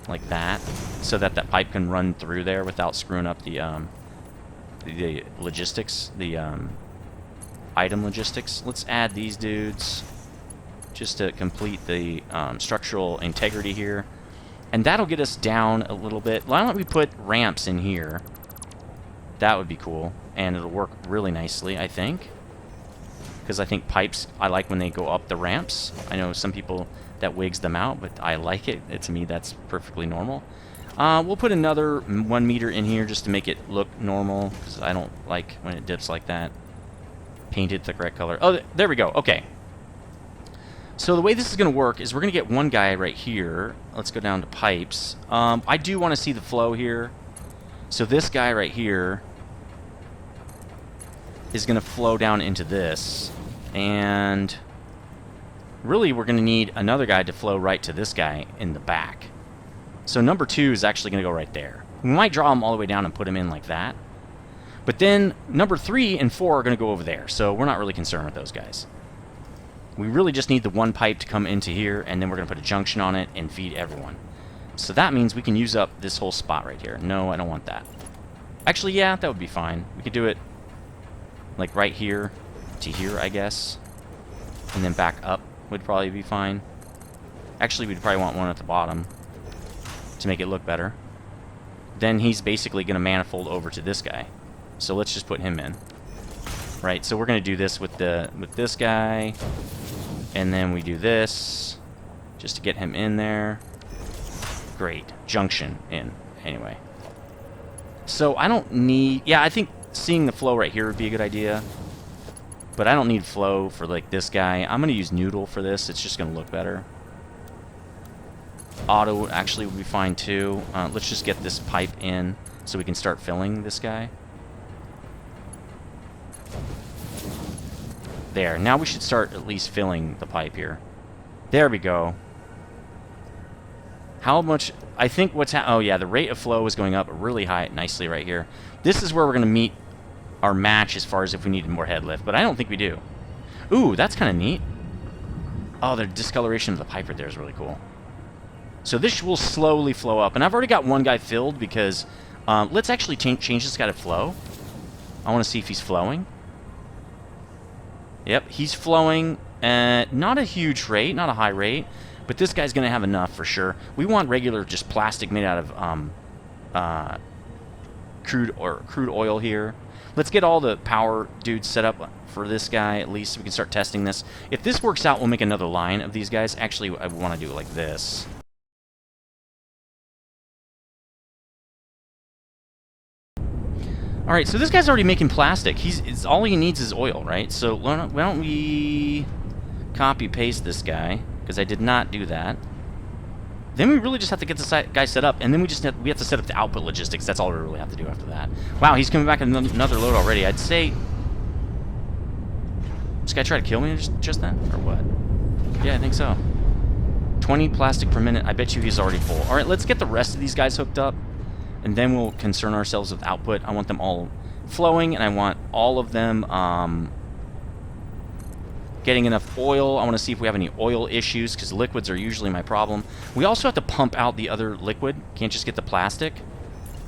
Like that. So that pipe can run through there without screwing up the logistics. The item logistics. Let's add these dudes just to complete the structural integrity here. And that'll get us down a little bit. Why don't we put ramps in here? That would be cool. And it'll work really nicely, I think. Because I think pipes, I like when they go up the ramps. I know some people that wigs them out, but I like it. To me, that's perfectly normal. We'll put another 1 meter in here just to make it look normal, because I don't like when it dips like that. Paint it the correct color. Oh, there we go. Okay. So the way this is going to work is we're going to get one guy right here. Let's go down to pipes. I do want to see the flow here. So this guy right here is going to flow down into this. And really we're going to need another guy to flow right to this guy in the back. So number 2 is actually going to go right there. We might draw him all the way down and put him in like that. But then number 3 and 4 are going to go over there. So we're not really concerned with those guys. We really just need the one pipe to come into here, and then we're going to put a junction on it and feed everyone. So that means we can use up this whole spot right here. No, I don't want that. Actually, yeah, that would be fine. We could do it like right here to here, I guess. And then back up would probably be fine. Actually, we'd probably want one at the bottom to make it look better. Then he's basically going to manifold over to this guy. So let's just put him in. Right, so we're going to do this with this guy. And then we do this just to get him in there. Great. Junction in. Anyway. So I don't need... Yeah, I think seeing the flow right here would be a good idea. But I don't need flow for like this guy. I'm going to use noodle for this. It's just going to look better. Auto actually would be fine too. Let's just get this pipe in so we can start filling this guy. There. Now we should start at least filling the pipe here. There we go. How much... I think what's... oh, yeah, the rate of flow is going up really high, nicely right here. This is where we're going to meet our match as far as if we needed more head lift, but I don't think we do. Ooh, that's kind of neat. Oh, the discoloration of the pipe right there is really cool. So this will slowly flow up. And I've already got one guy filled because... let's actually change this guy to flow. I want to see if he's flowing. Yep, he's flowing at not a huge rate, not a high rate, but this guy's going to have enough for sure. We want regular just plastic made out of crude oil here. Let's get all the power dudes set up for this guy at least so we can start testing this. If this works out, we'll make another line of these guys. Actually, I want to do it like this. Alright, so this guy's already making plastic. All he needs is oil, right? So why don't we copy-paste this guy, because I did not do that. Then we really just have to get this guy set up, and then we have to set up the output logistics. That's all we really have to do after that. Wow, he's coming back in another load already. I'd say... This guy tried to kill me just then? Or what? Yeah, I think so. 20 plastic per minute. I bet you he's already full. Alright, let's get the rest of these guys hooked up. And then we'll concern ourselves with output. I want them all flowing, and I want all of them getting enough oil. I want to see if we have any oil issues, because liquids are usually my problem. We also have to pump out the other liquid. Can't just get the plastic.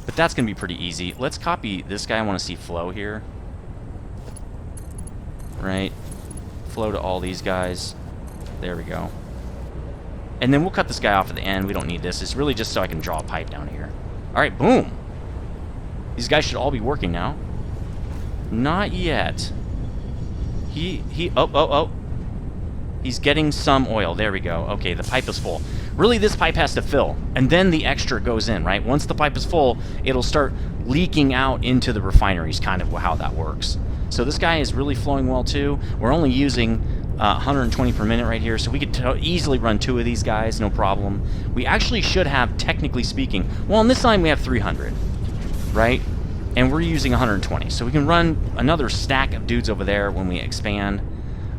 But that's going to be pretty easy. Let's copy this guy. I want to see flow here. Right. Flow to all these guys. There we go. And then we'll cut this guy off at the end. We don't need this. It's really just so I can draw a pipe down here. Alright, boom. These guys should all be working now. Not yet. Oh. He's getting some oil. There we go. Okay, the pipe is full. Really, this pipe has to fill, and then the extra goes in, right? Once the pipe is full, it'll start leaking out into the refineries, kind of how that works. So this guy is really flowing well, too. We're only using 120 per minute right here, so we could easily run 2 of these guys, no problem. We actually should have, technically speaking, well, on this line we have 300, right? And we're using 120, so we can run another stack of dudes over there when we expand.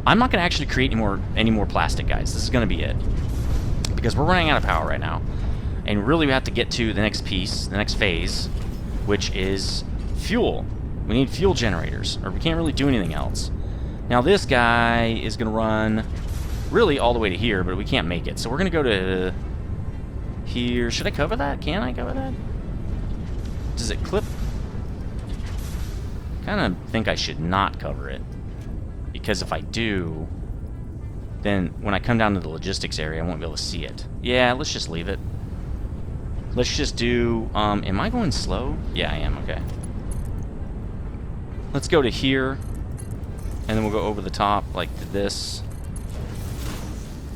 I'm not going to actually create any more plastic guys. This is going to be it, because we're running out of power right now. And really we have to get to the next piece, the next phase, which is fuel. We need fuel generators, or we can't really do anything else. Now this guy is going to run really all the way to here, but we can't make it. So we're going to go to here. Should I cover that? Can I cover that? Does it clip? I kind of think I should not cover it. Because if I do, then when I come down to the logistics area, I won't be able to see it. Yeah, let's just leave it. Let's just do... am I going slow? Yeah, I am. Okay. Let's go to here, and then we'll go over the top like this,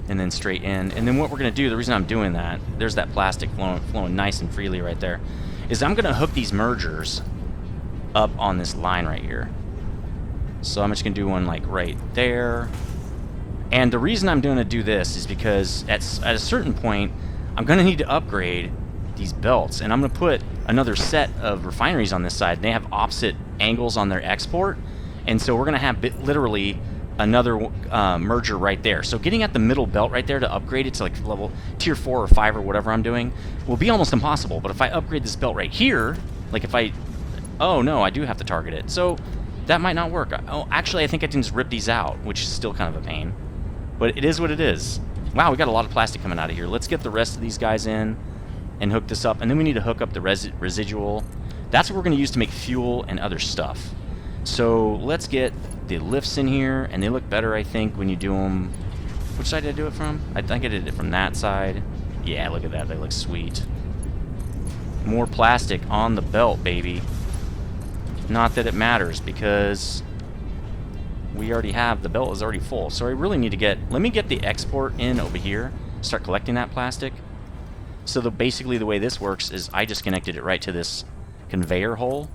and then straight in. And then what we're going to do, the reason I'm doing that, there's that plastic flowing nice and freely right there, is I'm going to hook these mergers up on this line right here. So I'm just going to do one like right there. And the reason I'm going to do this is because at a certain point, I'm going to need to upgrade these belts. And I'm going to put another set of refineries on this side. And they have opposite angles on their export. And so we're going to have literally another merger right there. So getting at the middle belt right there to upgrade it to like level tier 4 or 5 or whatever I'm doing will be almost impossible. But if I upgrade this belt right here, like if I... Oh, no, I do have to target it. So that might not work. Oh, actually, I think I can just rip these out, which is still kind of a pain. But it is what it is. Wow, we got a lot of plastic coming out of here. Let's get the rest of these guys in and hook this up. And then we need to hook up the residual. That's what we're going to use to make fuel and other stuff. So let's get the lifts in here. And they look better, I think, when you do them... Which side did I do it from? I think I did it from that side. Yeah, look at that. They look sweet. More plastic on the belt, baby. Not that it matters, because we already have, the belt is already full. So I really need to get, let me get the export in over here, start collecting that plastic. So basically the way this works is I just connected it right to this conveyor hole,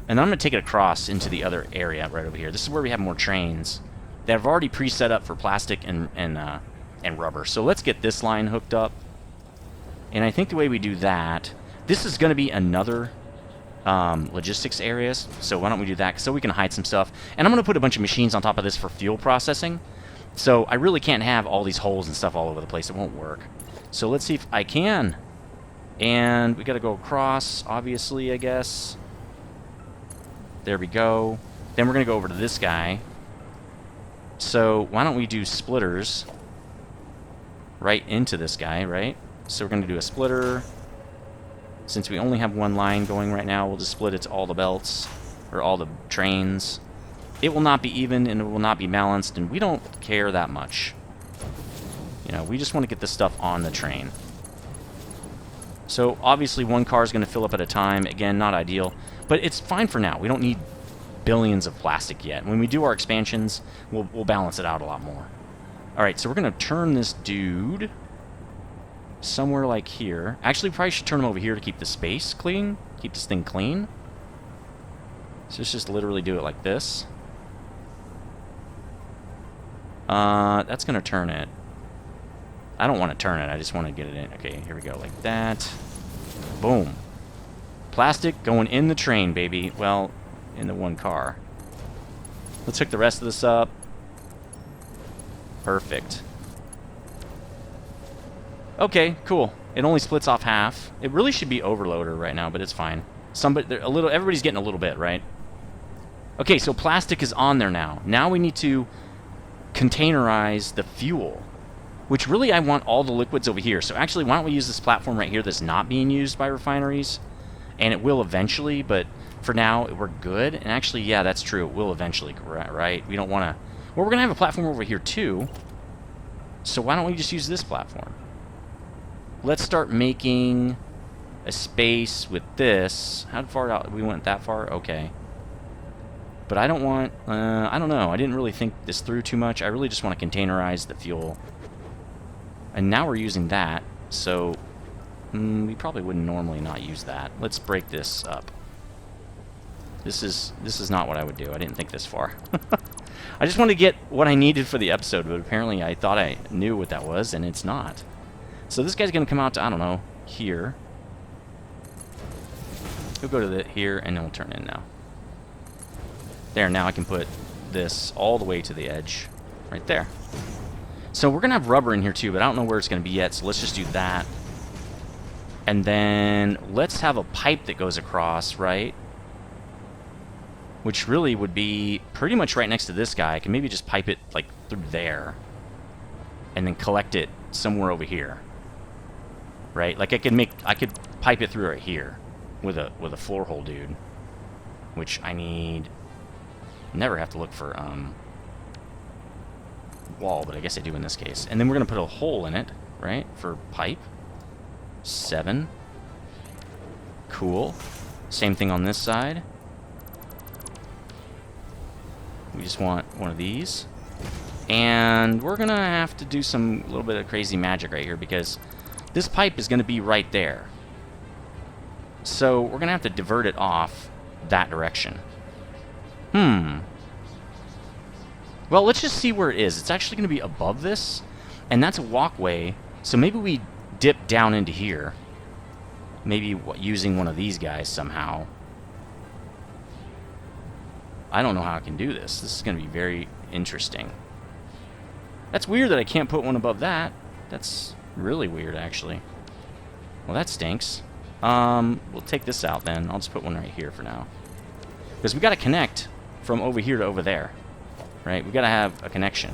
and I'm going to take it across into the other area right over here. This is where we have more trains that have already pre-set up for plastic and rubber. So let's get this line hooked up. And I think the way we do that, this is going to be another logistics areas, so why don't we do that so we can hide some stuff. And I'm going to put a bunch of machines on top of this for fuel processing, so I really can't have all these holes and stuff all over the place. It won't work. So let's see if I can. And we got to go across, obviously, I guess. There we go. Then we're going to go over to this guy. So why don't we do splitters right into this guy, right? So we're going to do a splitter. Since we only have one line going right now, we'll just split it to all the belts, or all the trains. It will not be even, and it will not be balanced, and we don't care that much. You know, we just want to get this stuff on the train. So, obviously, one car is going to fill up at a time. Again, not ideal, but it's fine for now. We don't need billions of plastic yet. When we do our expansions, we'll balance it out a lot more. Alright, so we're going to turn this dude somewhere like here. Actually, we probably should turn them over here to keep the space clean. Keep this thing clean. So let's just literally do it like this. That's going to turn it. I don't want to turn it. I just want to get it in. Okay, here we go. Like that. Boom. Plastic going in the train, baby. Well, in the one car. Let's hook the rest of this up. Perfect. Okay, cool. It only splits off half. It really should be overloader right now, but it's fine. Everybody's getting a little bit, right? Okay, so plastic is on there now. Now we need to containerize the fuel, which really I want all the liquids over here. So actually, why don't we use this platform right here that's not being used by refineries? And it will eventually, but for now, we're good. And actually, yeah, that's true. It will eventually, right? We don't want to... Well, we're going to have a platform over here, too. So why don't we just use this platform? Let's start making a space with this. How far out? We went that far? Okay. But I don't want... I don't know. I didn't really think this through too much. I really just want to containerize the fuel. And now we're using that. So we probably wouldn't normally not use that. Let's break this up. This is not what I would do. I didn't think this far. I just wanted to get what I needed for the episode, but apparently I thought I knew what that was, and it's not. So this guy's going to come out to, I don't know, here. He'll go to here, and then we'll turn in now. There, now I can put this all the way to the edge. Right there. So we're going to have rubber in here too, but I don't know where it's going to be yet, so let's just do that. And then let's have a pipe that goes across, right? Which really would be pretty much right next to this guy. I can maybe just pipe it like through there. And then collect it somewhere over here. Right? Like I could pipe it through right here with a floor hole dude. Which I need. Never have to look for wall, but I guess I do in this case. And then we're gonna put a hole in it, right? For pipe. 7. Cool. Same thing on this side. we just want one of these. And we're going to have to do some little bit of crazy magic right here because this pipe is going to be right there. So we're going to have to divert it off that direction. Well, let's just see where it is. It's actually going to be above this, and that's a walkway. So maybe we dip down into here. Maybe using one of these guys somehow. I don't know how I can do this. This is going to be very interesting. That's weird that I can't put one above that. That's really weird, actually. Well, that stinks. We'll take this out then. I'll just put one right here for now. Because we got to connect from over here to over there. Right? We got to have a connection.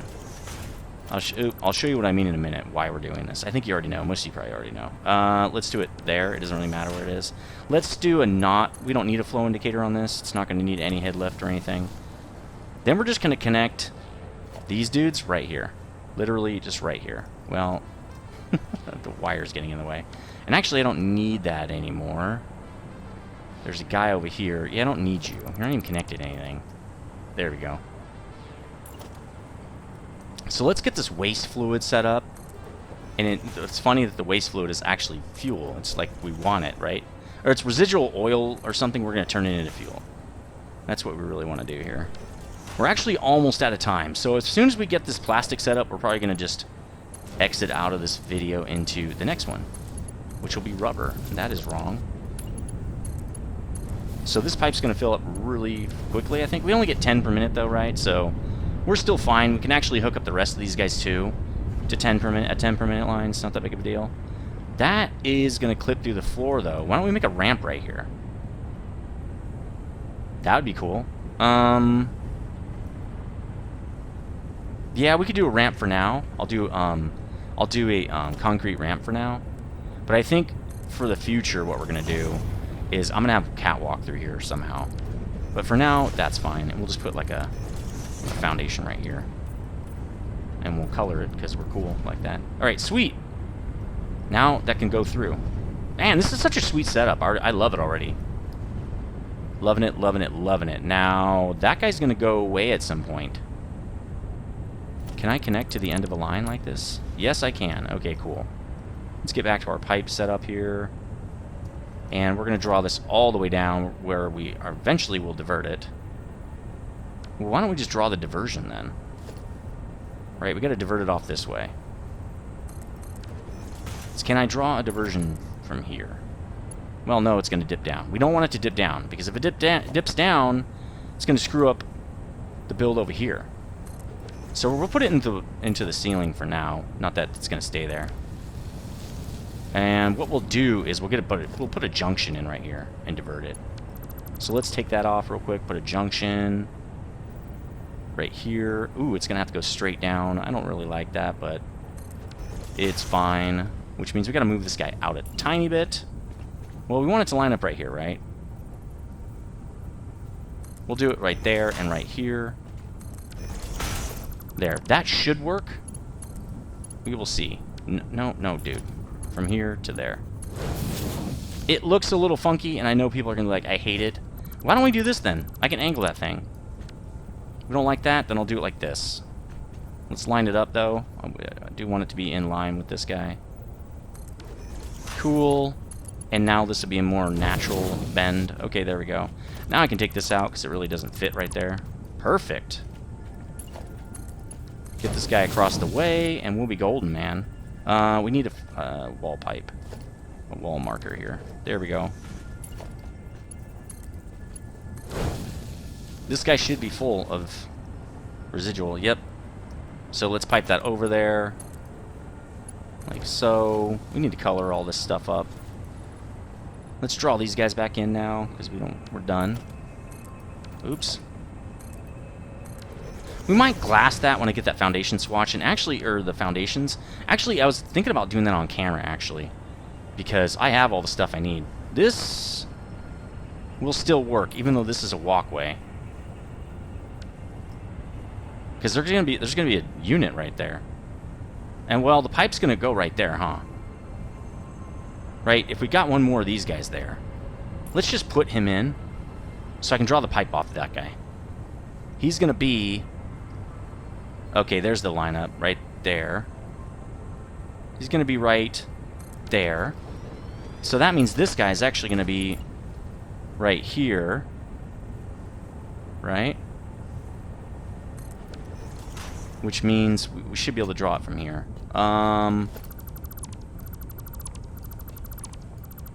I'll show you what I mean in a minute, why we're doing this. I think you already know. Most of you probably already know. Let's do it there. It doesn't really matter where it is. Let's do a knot. We don't need a flow indicator on this. It's not going to need any head lift or anything. Then we're just going to connect these dudes right here. Literally just right here. Well, the wire's getting in the way. And actually, I don't need that anymore. There's a guy over here. Yeah, I don't need you. You're not even connected to anything. There we go. So let's get this waste fluid set up. And it's funny that the waste fluid is actually fuel. It's like we want it, right? Or it's residual oil or something. We're going to turn it into fuel. That's what we really want to do here. We're actually almost out of time. So as soon as we get this plastic set up, we're probably going to just exit out of this video into the next one, which will be rubber. That is wrong. So this pipe's going to fill up really quickly, I think. We only get 10 per minute, though, right? So we're still fine. We can actually hook up the rest of these guys, too, to 10 per minute, a 10 per minute line. It's not that big of a deal. That is going to clip through the floor, though. Why don't we make a ramp right here? That would be cool. Yeah, we could do a ramp for now. I'll do a concrete ramp for now. But I think for the future, what we're going to do is I'm going to have a catwalk through here somehow. But for now, that's fine. And we'll just put like a foundation right here. And we'll color it because we're cool like that. All right, sweet. Now that can go through. Man, this is such a sweet setup. I love it already. Loving it, loving it, loving it. Now, that guy's going to go away at some point. Can I connect to the end of a line like this? Yes, I can. Okay, cool. Let's get back to our pipe setup here. And we're going to draw this all the way down where we eventually will divert it. Well, why don't we just draw the diversion then? Right, we got to divert it off this way. So can I draw a diversion from here? Well, no, it's going to dip down. We don't want it to dip down, because if it dips down, it's going to screw up the build over here. So we'll put it into the ceiling for now. Not that it's going to stay there. And what we'll do is we'll put a junction in right here and divert it. So let's take that off real quick. Put a junction right here. Ooh, it's going to have to go straight down. I don't really like that, but it's fine. Which means we got to move this guy out a tiny bit. Well, we want it to line up right here, right? We'll do it right there and right here. There. That should work. We will see. No, dude. From here to there. It looks a little funky, and I know people are going to be like, I hate it. Why don't we do this then? I can angle that thing. If we don't like that, then I'll do it like this. Let's line it up, though. I do want it to be in line with this guy. Cool. And now this will be a more natural bend. Okay, there we go. Now I can take this out because it really doesn't fit right there. Perfect. Get this guy across the way, and we'll be golden, man. We need a wall pipe. A wall marker here. There we go. This guy should be full of residual. Yep. So let's pipe that over there. Like so. We need to color all this stuff up. Let's draw these guys back in now, because we're done. Oops. We might glass that when I get that foundation swatch, and actually, or the foundations. Actually, I was thinking about doing that on camera, actually, because I have all the stuff I need. This will still work, even though this is a walkway. Because there's gonna be a unit right there. And well, the pipe's gonna go right there, huh? Right? If we got one more of these guys there, let's just put him in so I can draw the pipe off that guy. He's going to be... Okay, there's the lineup right there. He's going to be right there. So that means this guy is actually going to be right here. Right? Which means we should be able to draw it from here.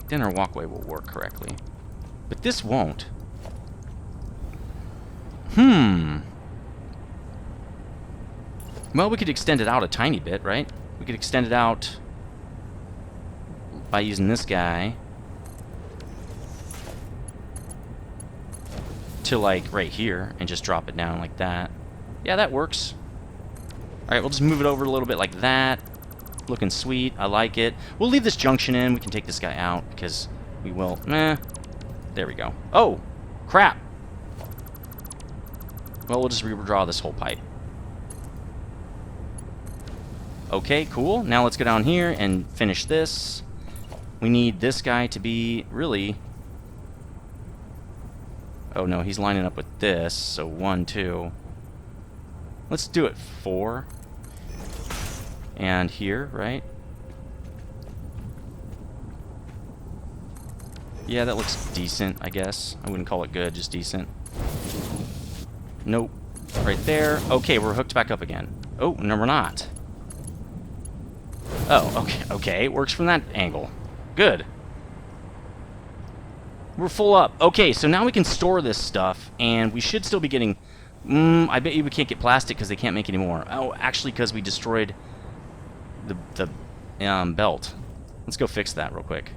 Then our walkway will work correctly. But this won't. Well, we could extend it out a tiny bit, right? We could extend it out by using this guy to, like, right here and just drop it down like that. Yeah, that works. Alright, we'll just move it over a little bit like that. Looking sweet. I like it. We'll leave this junction in. We can take this guy out because we will. There we go. Oh! Crap! Well, we'll just redraw this whole pipe. Okay, cool. Now let's go down here and finish this. We need this guy to be really... Oh no, he's lining up with this. So 1, 2. Let's do it 4. And here, right? Yeah, that looks decent, I guess. I wouldn't call it good, just decent. Nope. Right there. Okay, we're hooked back up again. Oh, no, we're not. Oh, okay, okay. It works from that angle. Good. We're full up. Okay, so now we can store this stuff, and we should still be getting... I bet you we can't get plastic because they can't make any more. Oh, actually, because we destroyed the belt. Let's go fix that real quick.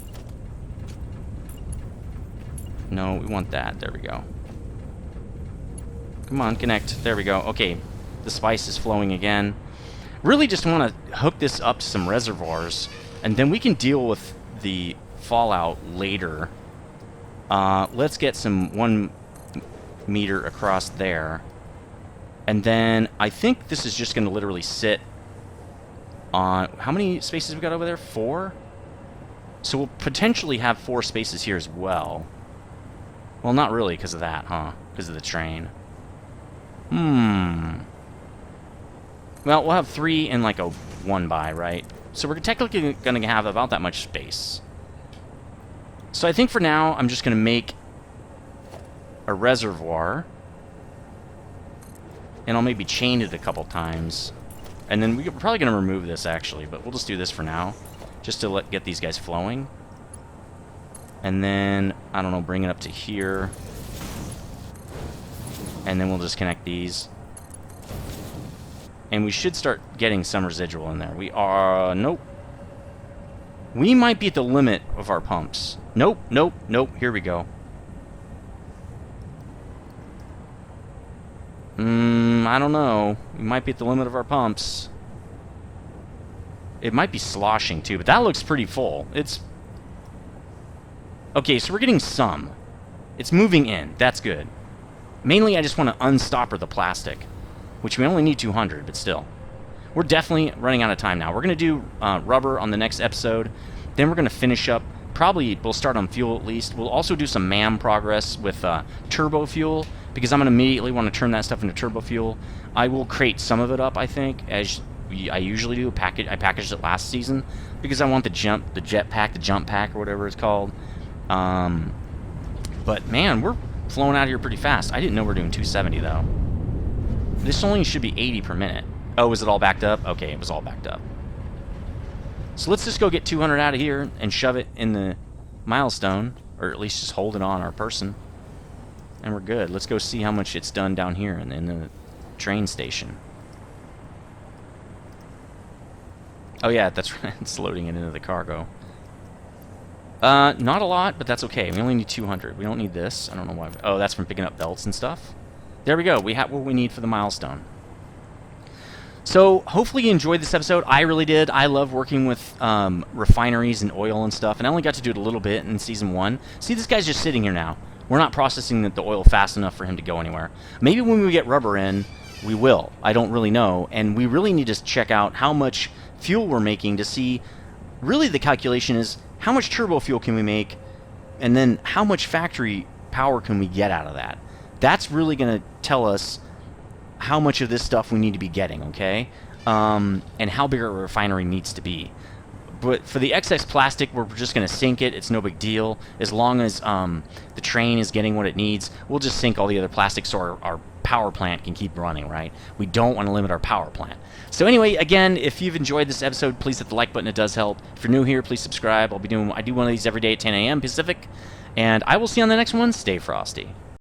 No, we want that. There we go. Come on, connect. There we go. Okay, the spice is flowing again. Really just want to hook this up to some reservoirs, and then we can deal with the fallout later. Let's get some 1 meter across there. And then I think this is just going to literally sit on... How many spaces we got over there? 4? So we'll potentially have 4 spaces here as well. Well, not really because of that, huh? Because of the train. Well, we'll have 3 and like a 1 by, right? So we're technically going to have about that much space. So I think for now, I'm just going to make a reservoir. And I'll maybe chain it a couple times. And then we're probably going to remove this, actually. But we'll just do this for now. Just to get these guys flowing. And then, I don't know, bring it up to here. And then we'll just connect these. And we should start getting some residual in there. We are... Nope. We might be at the limit of our pumps. Nope, nope, nope. Here we go. I don't know. We might be at the limit of our pumps. It might be sloshing, too, but that looks pretty full. It's... Okay, so we're getting some. It's moving in. That's good. Mainly, I just want to unstopper the plastic, which we only need 200, but still. We're definitely running out of time now. We're going to do rubber on the next episode. Then we're going to finish up. Probably we'll start on fuel at least. We'll also do some MAM progress with turbo fuel, because I'm going to immediately want to turn that stuff into turbo fuel. I will crate some of it up, I think, as I usually do. I packaged it last season because I want the jet pack, the jump pack, or whatever it's called. But man, we're flowing out of here pretty fast. I didn't know we're doing 270 though. This only should be 80 per minute. Oh, is it all backed up? Okay, it was all backed up. So let's just go get 200 out of here and shove it in the milestone, or at least just hold it on our person. And we're good. Let's go see how much it's done down here in the train station. Oh yeah, that's right. It's loading it into the cargo. Not a lot, but that's okay. We only need 200. We don't need this. I don't know why. Oh, that's from picking up belts and stuff. There we go. We have what we need for the milestone. So, hopefully you enjoyed this episode. I really did. I love working with refineries and oil and stuff, and I only got to do it a little bit in Season 1. See, this guy's just sitting here now. We're not processing the oil fast enough for him to go anywhere. Maybe when we get rubber in, we will. I don't really know. And we really need to check out how much fuel we're making to see... Really, the calculation is how much turbo fuel can we make, and then how much factory power can we get out of that. That's really going to tell us how much of this stuff we need to be getting, okay? And how big our refinery needs to be. But for the excess plastic, we're just going to sink it. It's no big deal. As long as the train is getting what it needs, we'll just sink all the other plastic so our power plant can keep running, right? We don't want to limit our power plant. So anyway, again, if you've enjoyed this episode, please hit the like button. It does help. If you're new here, please subscribe. I do one of these every day at 10 a.m. Pacific. And I will see you on the next one. Stay frosty.